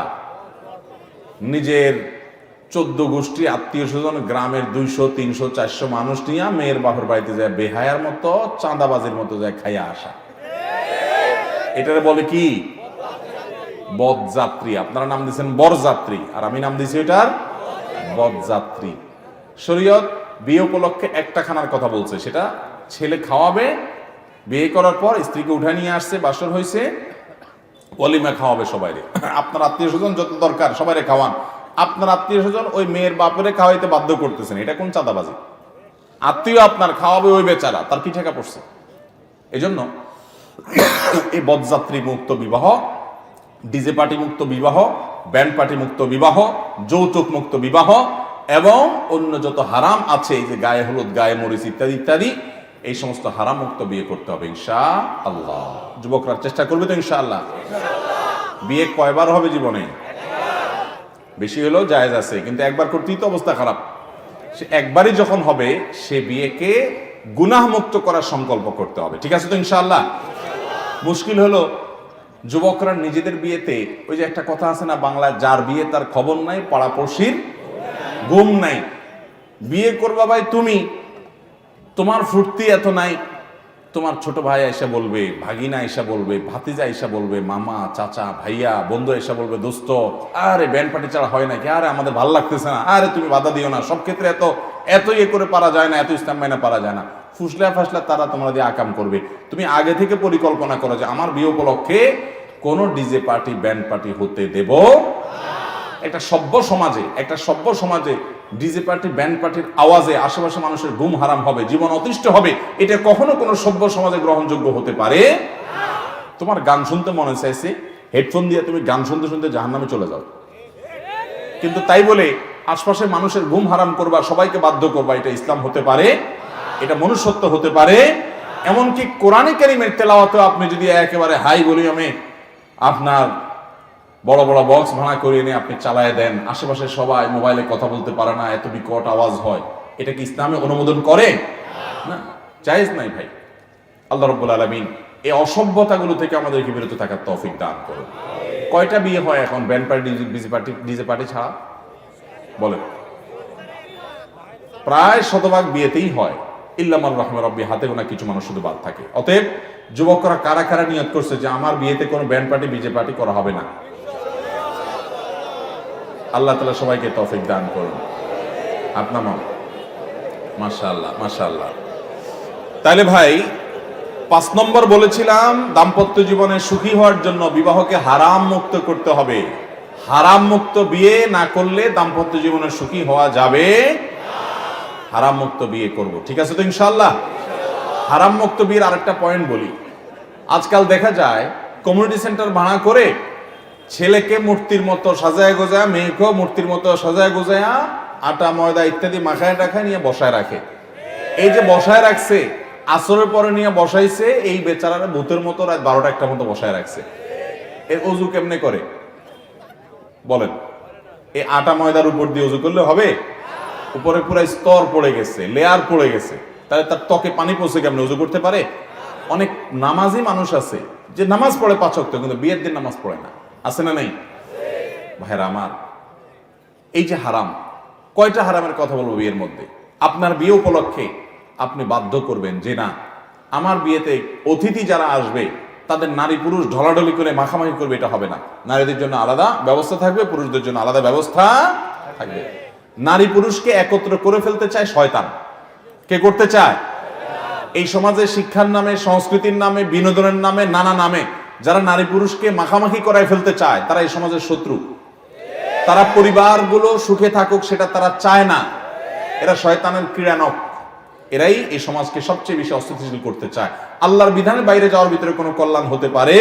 নিজের 14 গোষ্ঠী আত্মীয় স্বজন, গ্রামের 200, 300, 400 মানুষ নিয়ে মেয়ের বাপের বাড়িতে যায় বেহায়ার মতো, চাঁদাবাজির মতো যায় খাইয়া আসা, এটারে বলে কি? বরযাত্রী। আপনারা নাম দিয়েছেন বরযাত্রী, আর আমি নাম দিয়েছি এটার বরযাত্রী। শরীয়ত বিয়ে উপলক্ষে একটা খানার কথা বলছে, সেটা ছেলে খাওয়াবে, বিয়ে করার পর স্ত্রীকে উঠে নিয়ে আসছে, বাসর হয়েছে, ওলিমা খাওয়াবে সবাইরে। আপনার আত্মীয় স্বজন যত দরকার সবাইরে খাওয়ান। আপনার আত্মীয় স্বজন ওই মেয়ের বাপেরে খাওয়াইতে বাধ্য করতেছেন, এটা কোন চাঁদাবাজি? আত্মীয় আপনার খাওয়াবে ওই বেচারা, তার কি ঠেকা পড়ছে? এজন্য এই বরযাত্রী মুক্ত বিবাহ, ডিজে পার্টি মুক্ত বিবাহ, ব্যান্ড পার্টি মুক্ত বিবাহ, যৌতুক মুক্ত বিবাহ এবং অন্য যত হারাম আছে, এই যে গায়ে হলুদ, গায়ে মরিচ ইত্যাদি ইত্যাদি, এই সমস্ত হারাম মুক্ত বিয়ে করতে হবে ইনশাআল্লাহ। যুবকরা চেষ্টা করবে তো ইনশাআল্লাহ? বিয়ে কয়বার হবে জীবনে? বেশি হলেও জায়েজ আছে, কিন্তু একবার করতেই তো অবস্থা খারাপ। সে একবারই যখন হবে সে বিয়েকে গুনাহ মুক্ত করার সংকল্প করতে হবে। ঠিক আছে তো ইনশাআল্লাহ? মুশকিল হলো যুবকরা নিজেদের বিয়েতে, ওই যে একটা কথা আছে না বাংলায়, যার বিয়ে তার খবর নাই, পাড়াপড়শির ঘুম নাই। বিয়ে করবা ভাই তুমি, তোমার ফুর্তি এত নাই, তোমার ছোট ভাই এসে বলবে, ভাগিনা এসে বলবে, ভাতিজা এসে বলবে, মামা, চাচা, ভাইয়া, বন্ধু এসে বলবে, দোস্ত আরে ব্যান্ড পার্টি ছাড়া হয় নাকি, আরে আমাদের ভালো লাগতেছে না, আরে তুমি বাধা দিও না, সব ক্ষেত্রে এত ইয়ে করে পারা যায় না, এত ইসলাম মাইনা পারা যায় না, ফুসলা ফাসলা তারা তোমরা দিয়ে আকাম করবে। তুমি আগে থেকে পরিকল্পনা করো যে আমার বিয়ে উপলক্ষে কোনো ডিজে পার্টি, ব্যান্ড পার্টি হতে দেব। একটা সভ্য সমাজে ডিজে পার্টি, ব্যান্ড পার্টির আওয়াজে আশেপাশে মানুষের ঘুম হারাম হবে, জীবন অতিষ্ঠ হবে, এটা কখনো কোনো সভ্য সমাজে গ্রহণযোগ্য হতে পারে। তোমার গান শুনতে মনে চাইছে, হেডফোন দিয়ে তুমি গান শুনতে শুনতে জাহান্নামে চলে যাও, কিন্তু তাই বলে আশপাশে মানুষের ঘুম হারাম করবা, সবাইকে বাধ্য করবা, এটা ইসলাম হতে পারে? এটা মনুষ্যত্ব হতে পারে? এমনকি কোরআনে কারীমের তেলাওয়াতেও আপনি যদি একেবারে হাই ভলিউমে আপনার বড় বড় বক্স ভাড়া করে এনে আপনি চালায় দেন, আশেপাশে সবাই মোবাইলে কথা বলতে পারে না, এত বিকট আওয়াজ হয়, এটা কি ইসলামে অনুমোদন করে? না, জায়েজ নাই ভাই। আল্লাহ রাব্বুল আলামিন এই অসভ্যতাগুলো থেকে আমাদেরকে বিরত থাকার তৌফিক দান করুন। কয়টা বিয়ে হয় এখন ব্যান্ড পার্টি, ডিজে পার্টি ছাড়া? বলেন। প্রায় শতভাগ বিয়েতেই হয়, ইল্লা মান রাহিমা রাব্বি, হাতে গোনা কিছু মানুষ শুধু বাদ থাকে। অতএব যুবকরা কারা কারা নিয়ত করছে যে আমার বিয়েতে কোনো ব্যান্ড পার্টি, ডিজে পার্টি করা হবে না? আল্লাহ তাআলা সবাইকে তৌফিক দান করুন। আপনার মাশাআল্লাহ মাশাআল্লাহ। তাহলে ভাই 5 নম্বর বলেছিলাম, দাম্পত্য জীবনে সুখী হওয়ার জন্য বিবাহকে হারাম মুক্ত করতে হবে। হারাম মুক্ত বিয়ে না করলে দাম্পত্য জীবনে সুখী হওয়া যাবে। হারাম মুক্ত বিয়ে করব, ঠিক আছে তো ইনশাআল্লাহ? হারাম মুক্ত বিয়ের আরেকটা পয়েন্ট বলি। আজকাল দেখা যায় কমিউনিটি সেন্টার ভাড়া করে ছেলেকে মূর্তির মতো সাজায় গোজায়, মেয়েকেও মূর্তির মতো সাজায় গোজায়া আটা ময়দা ইত্যাদি মাখায় টাখায় নিয়ে বসায় রাখে। এই যে বসায় রাখছে, আসরের পরে নিয়ে বসাইছে, এই বেচারারা ভূতের মতো রাত 12টা-1টার মতো বসায় রাখছে। এর অজু কেমনে করে বলেন? এই আটা ময়দার উপর দিয়ে অজু করলে হবে? উপরে পুরো স্তর পড়ে গেছে, লেয়ার পড়ে গেছে, তাহলে তার ত্বকে পানি পৌঁছে কেমনে অজু করতে পারে? অনেক নামাজি মানুষ আছে যে নামাজ পড়ে 5 ওয়াক্ত, কিন্তু বিয়ের দিন নামাজ পড়ে না, আছে না নেই ভাইরা আমার? এই যে হারাম, কয়টা হারামের কথা বলবো বিয়ের মধ্যে। আপনার বিয়ে উপলক্ষে আপনি বাধ্য করবেন যে না, আমার বিয়েতে অতিথি যারা আসবে তাদের নারী পুরুষ ঢলাঢলি করে মাখামাখি করবে, এটা হবে না। নারীদের জন্য আলাদা ব্যবস্থা থাকবে, পুরুষদের জন্য আলাদা ব্যবস্থা থাকবে। নারী পুরুষকে একত্র করে ফেলতে চায় শয়তান। কে করতে চায়? এই সমাজে শিক্ষার নামে, সংস্কৃতির নামে, বিনোদনের নামে, নানা নামে যারা নারী পুরুষকে মাখামাখি করায় ফেলতে চায়, তারা এই সমাজের শত্রু। তারা পরিবারগুলো সুখে থাকুক সেটা তারা চায় না। এরা শয়তানের ক্রীড়ানক। এরাই এই সমাজকে সবচেয়ে বেশি অস্থিতিশীল করতে চায়। আল্লাহর বিধানের বাইরে যাওয়ার ভিতরে কোনো কল্যাণ হতে পারে?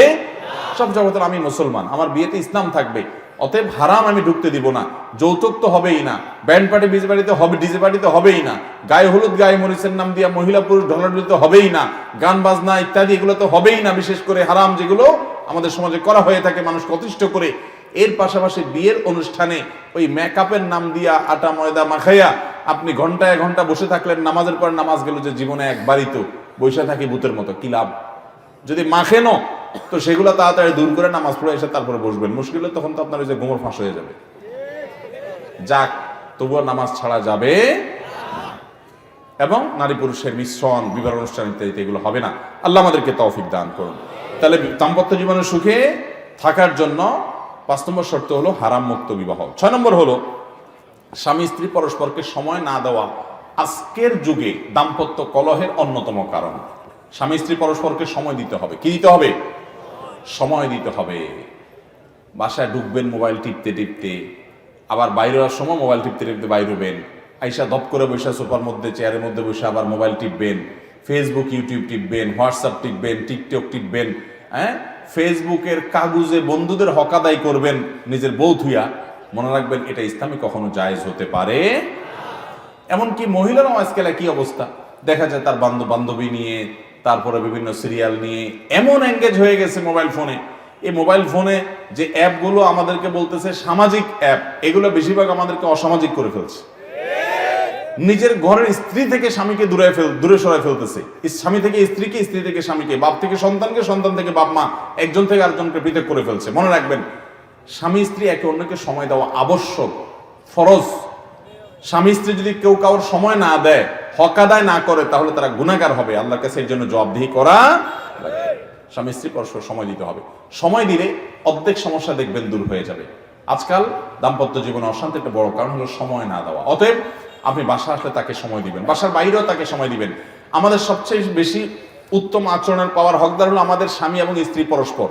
সব জগতের আমি মুসলমান, আমার বিয়েতে ইসলাম থাকবে, অতএব হারাম আমি ঢুকতে দিব না। যৌতুক তো হবেই না, ব্যান্ড পার্টি বিজে পার্টিতে হবে, ডিজে পার্টিতে হবেই না, গায়ে হলুদ গায়ে মরিচের নাম দিয়া মহিলা পুরুষ ঢলাঢলিতে হবেই না, গান বাজনা ইত্যাদি এগুলো তো হবেই না। বিশেষ করে হারাম যেগুলো আমাদের সমাজে করা হয়ে থাকে মানুষকে অতিষ্ঠ করে। এর পাশাপাশি বিয়ের অনুষ্ঠানে ওই মেকআপের নাম দিয়া আটা ময়দা মাখাইয়া আপনি ঘন্টায় ঘন্টা বসে থাকলেন, নামাজের পর নামাজ গেল যে জীবনে একবারই তো বসে থাকি ভূতের মতো, কি লাভ? যদি মাখেনও তো সেগুলো তাড়াতাড়ি দূর করে নামাজ পড়ে এসে তারপরে বসবেন। মুশকিল হলে তখন তো আপনার ওই যে গোমর ফাঁস হয়ে যাবে। যাক, তবুও নামাজ ছাড়া যাবে এবং নারী পুরুষের মিশ্রণ, বিবাহ অনুষ্ঠান ইত্যাদি এগুলো হবে না। আল্লাহ আমাদেরকে তৌফিক দান করুন। তাহলে দাম্পত্য জীবনের সুখে থাকার জন্য 5 নম্বর শর্ত হলো হারাম মুক্ত বিবাহ। 6 নম্বর হলো স্বামী স্ত্রী পরস্পরকে সময় না দেওয়া আজকের যুগে দাম্পত্য কলহের অন্যতম কারণ। স্বামী স্ত্রী পরস্পরকে সময় দিতে হবে। কি দিতে হবে? সময় দিতে হবে। বাসায় ঢুকবেন মোবাইল টিপতে টিপতে, আবার বাইরে হওয়ার সময় মোবাইল টিপতে টিপতে বাইরে হবেন, আইসা ধপ করে বসে সোফার মধ্যে চেয়ারের মধ্যে বসে আবার মোবাইল টিপবেন, ফেসবুক ইউটিউব টিপবেন, হোয়াটসঅ্যাপ টিপবেন, টিকটক টিপবেন, ফেসবুকের কাগজে বন্ধুদের হক আদায় করবেন নিজের বউ থুইয়া। মনে রাখবেন এটা ইসলামে কখনো জায়েজ হতে পারে। এমনকি মহিলারাও আজকাল কি অবস্থা দেখা যায়, তার বান্ধবী নিয়ে, তারপরে বিভিন্ন সিরিয়াল নিয়ে এমন এঙ্গেজ হয়ে গেছে মোবাইল ফোনে। এই মোবাইল ফোনে যে অ্যাপগুলো আমাদেরকে বলতেছে সামাজিক অ্যাপ, এগুলো বেশিরভাগ আমাদেরকে অসামাজিক করে ফেলছে। নিজের ঘরের স্ত্রী থেকে স্বামীকে দূরে সরাই ফেলতেছে, স্বামী থেকে স্ত্রীকে, স্ত্রী থেকে স্বামীকে, বাপ থেকে সন্তানকে, সন্তান থেকে বাপ মা, একজন থেকে আরেকজনকে পৃথক করে ফেলছে। মনে রাখবেন স্বামী স্ত্রী একে অন্যকে সময় দেওয়া আবশ্যক, ফরজ। স্বামী স্ত্রী যদি কেউ কারোর সময় না দেয়, হক আদায় না করে, তাহলে তারা গুনাহগার হবে, আল্লাহর কাছে এর জন্য জবাবদিহি করা। স্বামী স্ত্রী পরস্পর সময় দিতে হবে। সময় দিলে অর্ধেক সমস্যা দেখবেন দূর হয়ে যাবে। আজকাল দাম্পত্য জীবনে অশান্তির একটা বড় কারণ হলো সময় না দেওয়া। অতএব আপনি বাসা আসলে তাকে সময় দিবেন, বাসার বাইরেও তাকে সময় দিবেন। আমাদের সবচেয়ে বেশি উত্তম আচরণের পাওয়ার হকদার হলো আমাদের স্বামী এবং স্ত্রী পরস্পর।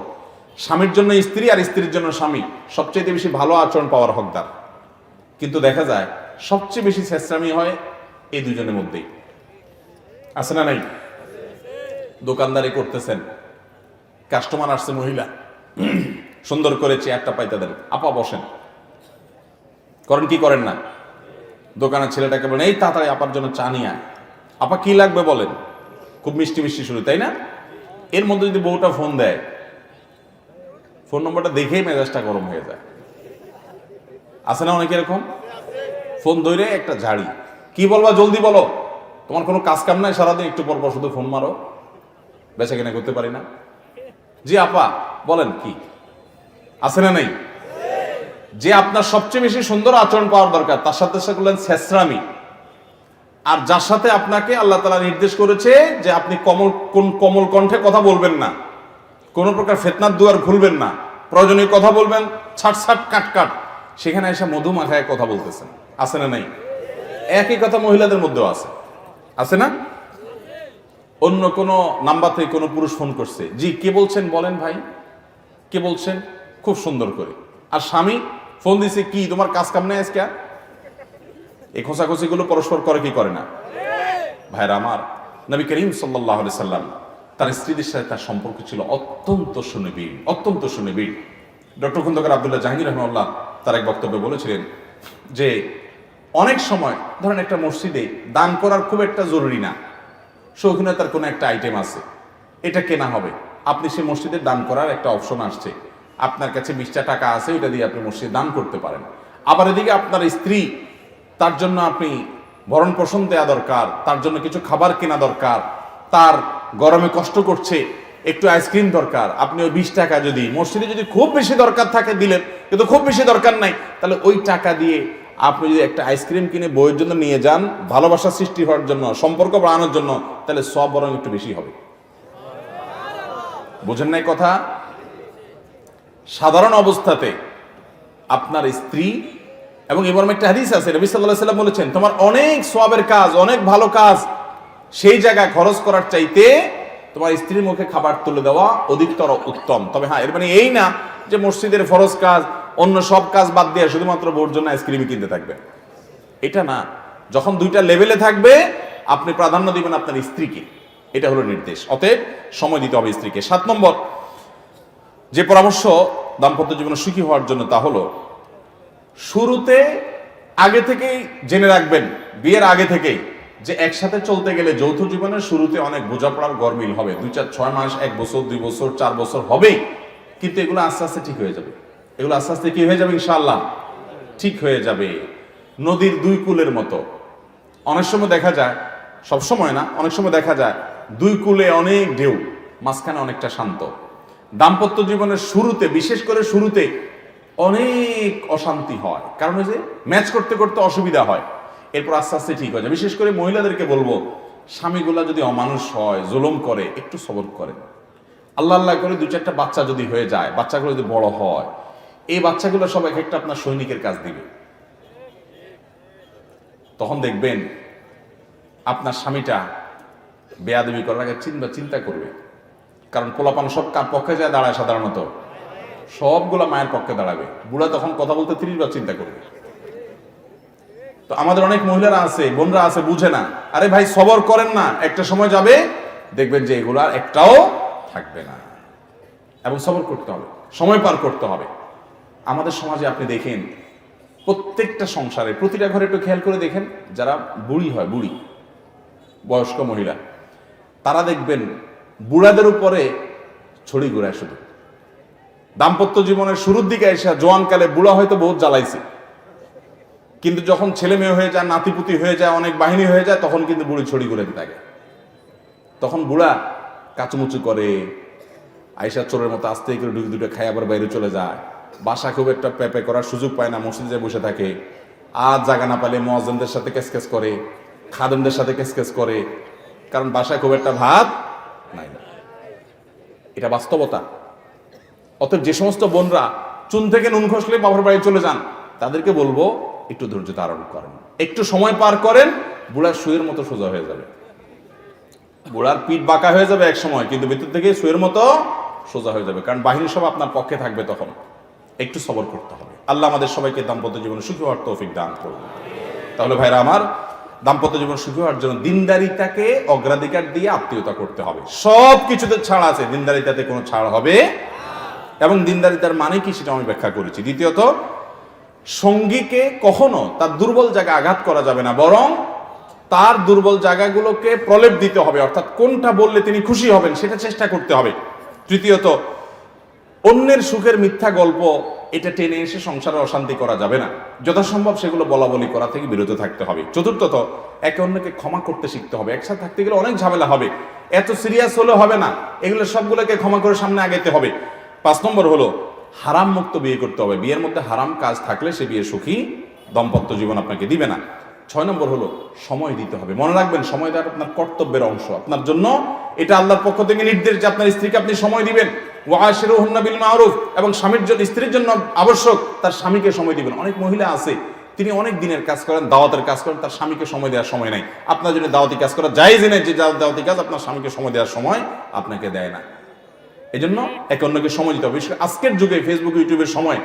স্বামীর জন্য স্ত্রী আর স্ত্রীর জন্য স্বামী সবচেয়ে বেশি ভালো আচরণ পাওয়ার হকদার। কিন্তু দেখা যায় সবচেয়ে বেশি ছেঁচড়ামি হয় এই দুজনের মধ্যেই। আছে না নাই? দোকানদারি করতেছেন, কাস্টমার আসছে মহিলা, সুন্দর করে চেয়ারটা পাইতে দেন, আপা বসেন, করেন কি করেন না? দোকানের ছেলেটাকে বলেন এই তাড়াতাড়ি আপার জন্য চা নিয়ে আয়। আপা কি লাগবে বলেন, খুব মিষ্টি মিষ্টি শুরু, তাই না? এর মধ্যে যদি বউটা ফোন দেয়, ফোন নম্বরটা দেখেই মেজাজটা গরম হয়ে যায়। আছে না অনেক এরকম? ফোন ধরে একটা ঝাড়ি, কি বলবা জলদি বলো, তোমার কোনো কাজ কাম নাই, সারাদিন একটু পর পর শুধু ফোন মারো, বেচা কেনা করতে পারি না। জি আপা বলেন কি, আছে না নাই? যে আপনার সবচেয়ে বেশি সুন্দর আচরণ পাওয়ার দরকার, তার সাথে সাথে করলেন ছেঁচড়ামি। আর যার সাথে আপনাকে আল্লাহ তাআলা নির্দেশ করেছে যে আপনি কোমল কণ্ঠে কথা বলবেন না, কোন প্রকার ফিতনার দুয়ার খুলবেন না, প্রয়োজনীয় কথা বলবেন ছাট ছাট কাট কাট, সেখানে এসে মধু মাখায় কথা বলতেছেন। আছে না নাই? একই কথা মহিলাদের মধ্যেও আছে, আছে না? অন্য কোনো নাম্বার থেকে কোনো পুরুষ ফোন করছে, জি কে বলছেন বলেন ভাই, কে বলছেন, খুব সুন্দর করে। আর স্বামী ফোন দিছে, কি তোমার কাজ কাম নাই আজকে? এই খোঁচাখুচি গুলো পরস্পর করে কি করে না? ভাইরা আমার, নবী করিম সাল্লাল্লাহু আলাইহি সাল্লাম তার স্ত্রীদের সাথে তার সম্পর্ক ছিল অত্যন্ত সুনিবিড়, অত্যন্ত সুনিবিড়। ডক্টর খন্দকার আব্দুল্লাহ জাহাঙ্গীর রহমাহুল্লাহ তার এক বক্তব্যে বলেছিলেন যে অনেক সময় ধরেন একটা মসজিদে দান করার খুব একটা জরুরি না, শৌখিনতার কোনো একটা আইটেম আছে, এটা কেনা হবে, আপনি সেই মসজিদে দান করার একটা অপশন আসছে, আপনার কাছে 20টা টাকা আছে, ওইটা দিয়ে আপনি মসজিদে দান করতে পারেন। আবার এদিকে আপনার স্ত্রী, তার জন্য আপনি ভরণ পোষণ দেওয়া দরকার, তার জন্য কিছু খাবার কেনা দরকার, তার গরমে কষ্ট করছে, একটু আইসক্রিম দরকার, আপনি ওই 20 টাকা যদি মসজিদে যদি খুব বেশি দরকার থাকে দিলেন, কিন্তু খুব বেশি দরকার নাই, তাহলে ওই টাকা দিয়ে আপনি যদি একটা আইসক্রিম কিনে বইয়ের জন্য নিয়ে যান, ভালোবাসা সৃষ্টি হওয়ার জন্য, সম্পর্ক বাড়ানোর জন্য, তাহলে সব বরং একটু বেশি হবে। বুঝেন নাই কথা? সাধারণ অবস্থাতে আপনার স্ত্রী, এবং এবার একটা হাদিস আছে, নবী সাল্লাল্লাহু আলাইহি ওয়াসাল্লাম বলেছেন, তোমার অনেক সওয়াবের কাজ, অনেক ভালো কাজ, সেই জায়গায় খরচ করার চাইতে তোমার স্ত্রীর মুখে খাবার তুলে দেওয়া অধিকতর উত্তম। তবে হ্যাঁ, এর মানে এই না যে মসজিদের ফরজ কাজ, অন্য সব কাজ বাদ দিয়ে শুধুমাত্র বউর জন্য আইসক্রিমই কিনতে থাকবে, এটা না। যখন দুইটা লেভেলে থাকবে, আপনি প্রাধান্য দিবেন আপনার স্ত্রীকে, এটা হলো নির্দেশ। অতএব সময় দিতে হবে স্ত্রীকে। 7 নম্বর যে পরামর্শ দাম্পত্য জীবনে সুখী হওয়ার জন্য, তা হলো শুরুতে আগে থেকেই জেনে রাখবেন, বিয়ের আগে থেকেই, যে একসাথে চলতে গেলে যৌথ জীবনের শুরুতে অনেক বোঝাপড়ার গরমিল হবে। 2-4-6 মাস, 1 বছর, 2 বছর, 4 বছর হবেই, কিন্তু এগুলো আস্তে আস্তে ঠিক হয়ে যাবে। এগুলো আস্তে আস্তে কি হয়ে যাবে? ইনশাআল্লাহ ঠিক হয়ে যাবে। নদীর দুই কূলের মতো। অনেক সময় দেখা যায়, সব সময় না, অনেক সময় দেখা যায় দুই কূলে অনেক ঢেউ, মাঝখানে অনেকটা শান্ত। দাম্পত্য জীবনের শুরুতে, বিশেষ করে শুরুতে অনেক অশান্তি হয়, কারণ ওই যে ম্যাচ করতে করতে অসুবিধা হয়। এরপর আস্তে আস্তে ঠিক হয়ে যায়। বিশেষ করে মহিলাদেরকে বলবো, স্বামীগুলা যদি অমানুষ হয়, জুলুম করে, একটু সবর করেন। আল্লাহ আল্লাহ করে 2-4টা বাচ্চা যদি হয়ে যায়, বাচ্চাগুলো যদি বড় হয়, এই বাচ্চাগুলো সব এক একটা আপনার সৈনিকের কাজ দিবে। তখন দেখবেন আপনার স্বামীটা বেয়াদবি করার আগে চিন্তা করবে। কারণ পোলাপান সব কার পক্ষে যায় দাঁড়ায়? সাধারণত সবগুলা মায়ের পক্ষে দাঁড়াবে। বুড়া তখন কথা বলতে 30 বার চিন্তা করবে। তো আমাদের অনেক মহিলারা আছে, বোনরা আছে, বুঝে না। আরে ভাই, সবর করেন না, একটা সময় যাবে দেখবেন যে এগুলার একটাও থাকবে না। এবং সবর করতে হবে, সময় পার করতে হবে। আমাদের সমাজে আপনি দেখেন, প্রত্যেকটা সংসারে, প্রতিটা ঘরে একটু খেয়াল করে দেখেন, যারা বুড়ি হয়, বুড়ি বয়স্ক মহিলা, তারা দেখবেন বুড়াদের উপরে ছড়ি ঘুরায় শুধু। দাম্পত্য জীবনের শুরুর দিকে এসে জোয়ানকালে বুড়া হয়তো বহুত জ্বালাইছে, কিন্তু যখন ছেলে মেয়ে হয়ে যায়, নাতিপুতি হয়ে যায়, অনেক বাহিনী হয়ে যায়, তখন কিন্তু বুড়ি ছড়ি ঘুরে থাকে। তখন বুড়া কাচুমুচু করে, আইসা চোরের মতো আস্তে করে দুটো খাই আবার বাইরে চলে যায়। বাসা খুব একটা পেপে করার সুযোগ পায় না, মসজিদে বসে থাকে। আর জায়গা না পালে মুয়াজ্জিনদের সাথে কেসকেস করে, খাদেমদের সাথে কেসকেস করে, কারণ বাসায় খুব একটা ভাত নাই। এটা বাস্তবতা। অতএব যে সমস্ত বোনরা চুন থেকে নুন খসলে বাবার বাড়ি চলে যান, তাদেরকে বলবো একটু ধৈর্য ধারণ করেন, একটু সময় পার করেন, বুড়ার সুয়ের মতো সোজা হয়ে যাবে। বুড়ার পিঠ বাঁকা হয়ে যাবে এক সময়, কিন্তু ভিতর থেকে সুয়ের মতো সোজা হয়ে যাবে, কারণ বাহিনী সব আপনার পক্ষে থাকবে। তখন একটু সবর করতে হবে। আল্লাহ আমাদের সবাইকে দাম্পত্য জীবনে সুখী হওয়ার তৌফিক দান করুন। তাহলে ভাইরা আমার, দাম্পত্য জীবন সুখী হওয়ার জন্য দিনদারিতাকে অগ্রাধিকার দিয়ে আত্মীয়তা করতে হবে। সব কিছুতে ছাড় আছে, দিনদারিতাতে কোনো ছাড় হবে। এবং দিনদারিতার মানে কি সেটা আমি ব্যাখ্যা করেছি। দ্বিতীয়ত, সঙ্গীকে কখনো তার দুর্বল জায়গায় আঘাত করা যাবে না, বরং তার দুর্বল জায়গাগুলোকে প্রলেপ দিতে হবে, অর্থাৎ কোনটা বললে তিনি খুশি হবেন সেটা চেষ্টা করতে হবে। তৃতীয়ত, অন্যের সুখের মিথ্যা গল্প এটা টেনে এসে সংসারে অশান্তি করা যাবে না, যথাসম্ভব সেগুলো বলা বলি করা থেকে বিরত থাকতে হবে। চতুর্থত, একে অন্যকে ক্ষমা করতে শিখতে হবে। একসাথে থাকতে গেলে অনেক ঝামেলা হবে, এত সিরিয়াস হলে হবে না, এগুলো সবগুলোকে ক্ষমা করে সামনে আগাইতে হবে। 5 নম্বর হলো হারাম মুক্ত বিয়ে করতে হবে। বিয়ের মধ্যে হারাম কাজ থাকলে সে বিয়ে সুখী দাম্পত্য জীবন আপনাকে দিবে না। 6 নম্বর হলো সময় দিতে হবে। মনে রাখবেন, সময় দেওয়ার আপনার কর্তব্যের অংশ। আপনার জন্য এটা আল্লাহর পক্ষ থেকে নির্দেশ যে আপনার স্ত্রীকে আপনি সময় দিবেন। ওয়াশিরুহুন্না বিল মারুফ, এবং স্বামীর জন্য, স্ত্রীর জন্য আবশ্যক তার স্বামীকে সময় দিবেন। অনেক মহিলা আছে, তিনি অনেক দিনের কাজ করেন, দাওয়াতের কাজ করেন, তার স্বামীকে সময় দেওয়ার সময় নাই। আপনার জন্য দাওয়াতি কাজ করা জায়েজ নেই, যে দাওয়াতি কাজ আপনার স্বামীকে সময় দেওয়ার সময় আপনাকে দেয় না। এই জন্য একে অন্যকে সময় দিতে হবে। বিশেষ করে আজকের যুগে ফেসবুক, ইউটিউবের সময়,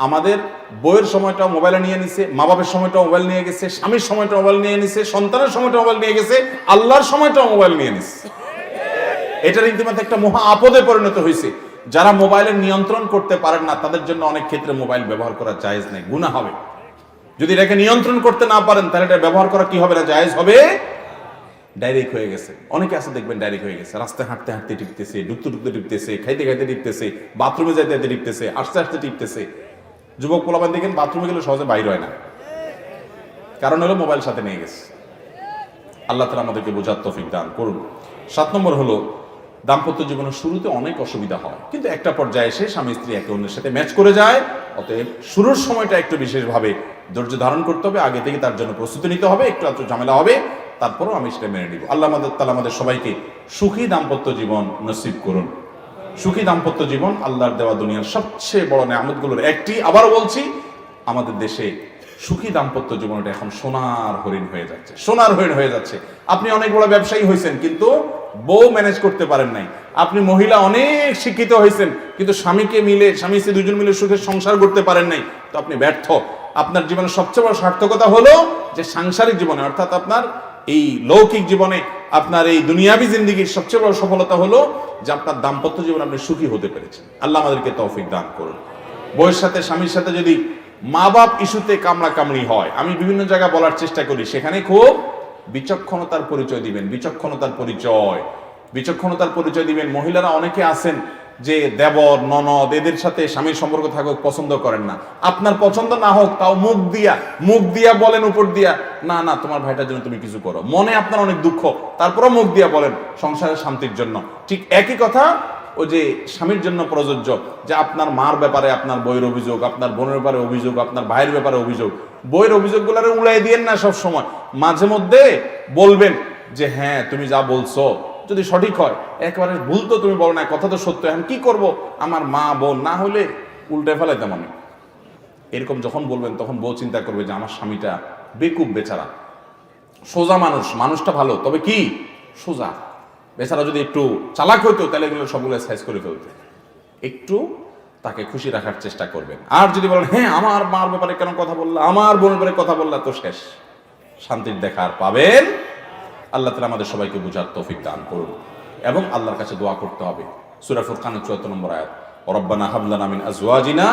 আমাদের বইয়ের সময়টাও মোবাইলে নিয়ে নিছে, মা বাবার সময়টাও মোবাইল নিয়ে গেছে, স্বামীর সময়টা মোবাইল নিয়ে নিছে, সন্তানের সময়টা মোবাইল নিয়ে গেছে, আল্লাহর সময়টাও মোবাইল নিয়ে নিছে। এটা রীতিমতো একটা মহা আপদে পরিণত হয়েছে। যারা মোবাইলের নিয়ন্ত্রণ করতে পারেন না, তাদের জন্য অনেক ক্ষেত্রে মোবাইল ব্যবহার করা জায়েজ নেই, গুনাহ হবে। যদি এটাকে নিয়ন্ত্রণ করতে না পারেন, তাহলে এটা ব্যবহার করা কি হবে না, জায়েজ হবে, ডাইরেক্ট হয়ে গেছে। অনেকে আছে দেখবেন ডাইরেক্ট হয়ে গেছে, রাস্তায় হাঁটতে হাঁটতে টিপতেছে, ঢুকতে ঢুকতে টিপতেছে, খাইতে খাইতে টিপতেছে, বাথরুমে যাইতে যাইতে টিপতেছে, আসতে আসতে টিপতেছে। যুবক পোলাপান দেখেন বাথরুমে গেলে সহজে বাইর হয় না, কারণ হলো মোবাইল সাথে নিয়ে গেছে। আল্লাহ তাআলা আমাদেরকে বোঝার তৌফিক দান করুন। 7 নম্বর হলো দাম্পত্য জীবনের শুরুতে অনেক অসুবিধা হয়, কিন্তু একটা পর্যায়ে এসে স্বামী স্ত্রী একে অন্যের সাথে ম্যাচ করে যায়। অতএব শুরুর সময়টা একটু বিশেষভাবে ধৈর্য ধারণ করতে হবে, আগে থেকে তার জন্য প্রস্তুতি নিতে হবে। একটু ঝামেলা হবে, তারপরও আমি সেটা মেনে নিব। আল্লাহ তাআলা আমাদের সবাইকে সুখী দাম্পত্য জীবন নসিব করুন। সুখী দাম্পত্য জীবন আল্লাহর দেওয়া দুনিয়ার সবচেয়ে বড় নেয়ামতগুলোর একটি। আবারও বলছি, আমাদের দেশে সুখী দাম্পত্য জীবনটা এখন সোনার হরিণ হয়ে যাচ্ছে, সোনার হরিণ হয়ে যাচ্ছে। আপনি অনেক বড় ব্যবসায়ী হয়েছেন কিন্তু বউ ম্যানেজ করতে পারেন নাই। আপনি মহিলা অনেক শিক্ষিত হয়েছেন কিন্তু স্বামী স্ত্রী দুজন মিলে সুখের সংসার করতে পারেন নাই, তো আপনি ব্যর্থ। আপনার জীবনের সবচেয়ে বড় সার্থকতা হলো যে সাংসারিক জীবনে, অর্থাৎ আপনার এই লৌকিক জীবনে, আপনার এই দুনিয়াবি জিন্দেগির সবচেয়ে বড় সফলতা হলো যে আপনার দাম্পত্য জীবনে আপনি সুখী হতে পেরেছেন। আল্লাহ আমাদেরকে তৌফিক দান করুন। বউয়ের সাথে স্বামীর সাথে যদি মা বাপ ইস্যুতে কামড়াকামড়ি হয়, আমি বিভিন্ন জায়গায় বলার চেষ্টা করি, সেখানে খুব বিচক্ষণতার পরিচয় দিবেন, বিচক্ষণতার পরিচয় দিবেন। মহিলারা অনেকে আছেন যে দেবর ননদ এদের সাথে স্বামীর সম্পর্ক থাকুক পছন্দ করেন না। আপনার পছন্দ না হোক তাও মুখ দিয়া বলেন উপর দিয়া, না না তোমার ভাইটার জন্য তুমি কিছু করো, মনে আপনার অনেক দুঃখ, তারপরও মুখ দিয়া বলেন সংসারের শান্তির জন্য। ঠিক একই কথা ওই যে স্বামীর জন্য প্রযোজ্য, যে আপনার মার ব্যাপারে আপনার বইয়ের অভিযোগ, আপনার বোনের ব্যাপারে অভিযোগ, আপনার ভাইয়ের ব্যাপারে অভিযোগ, বইয়ের অভিযোগগুলো উড়াই দিয়েন না সব সময়। মাঝে মধ্যে বলবেন যে হ্যাঁ তুমি যা বলছো যদি সঠিক হয়, একেবারে ভুল তো তুমি বলো না, কথা তো সত্য, এখন কি করব, আমার মা বোন না হলে উল্টে ফেলাইতাম আমি। এরকম যখন বলবেন তখন বউ চিন্তা করবে যে আমার স্বামীটা বেকুব বেচারা, সোজা মানুষটা ভালো, তবে কি সোজা, বেচারা যদি একটু চালাক হইতো তাহলে এগুলো সবগুলো সাইজ করে ফেলতে। একটু তাকে খুশি রাখার চেষ্টা করবেন। আর যদি বলেন হ্যাঁ আমার মার ব্যাপারে কেন কথা বললা, আমার বোনের ব্যাপারে কথা বললা, তো শেষ, শান্তির দেখা আর পাবেন। আল্লাহ তাআলা আমাদের সবাইকে বুঝার তৌফিক দান করুন এবং আল্লাহর কাছে দোয়া করতে হবে। সূরা ফুরকানের ৭৪ নম্বর আয়াত, রব্বানা হাব লানা মিন আজওয়াজিনা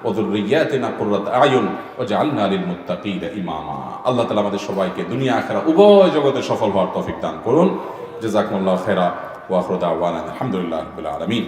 ওয়া যুররিয়াতিনা কুররাতা আয়ুন ওয়াজআলনা লিল মুত্তাকিনা ইমামা। আল্লাহ তাআলা আমাদের সবাইকে দুনিয়া আখিরাত উভয় জগতে সফল হওয়ার তৌফিক দান করুন। জাযাকুমুল্লাহু খাইরা ওয়া আখিরু দাওয়ানা আলহামদুলিল্লাহি রাব্বিল আলামিন।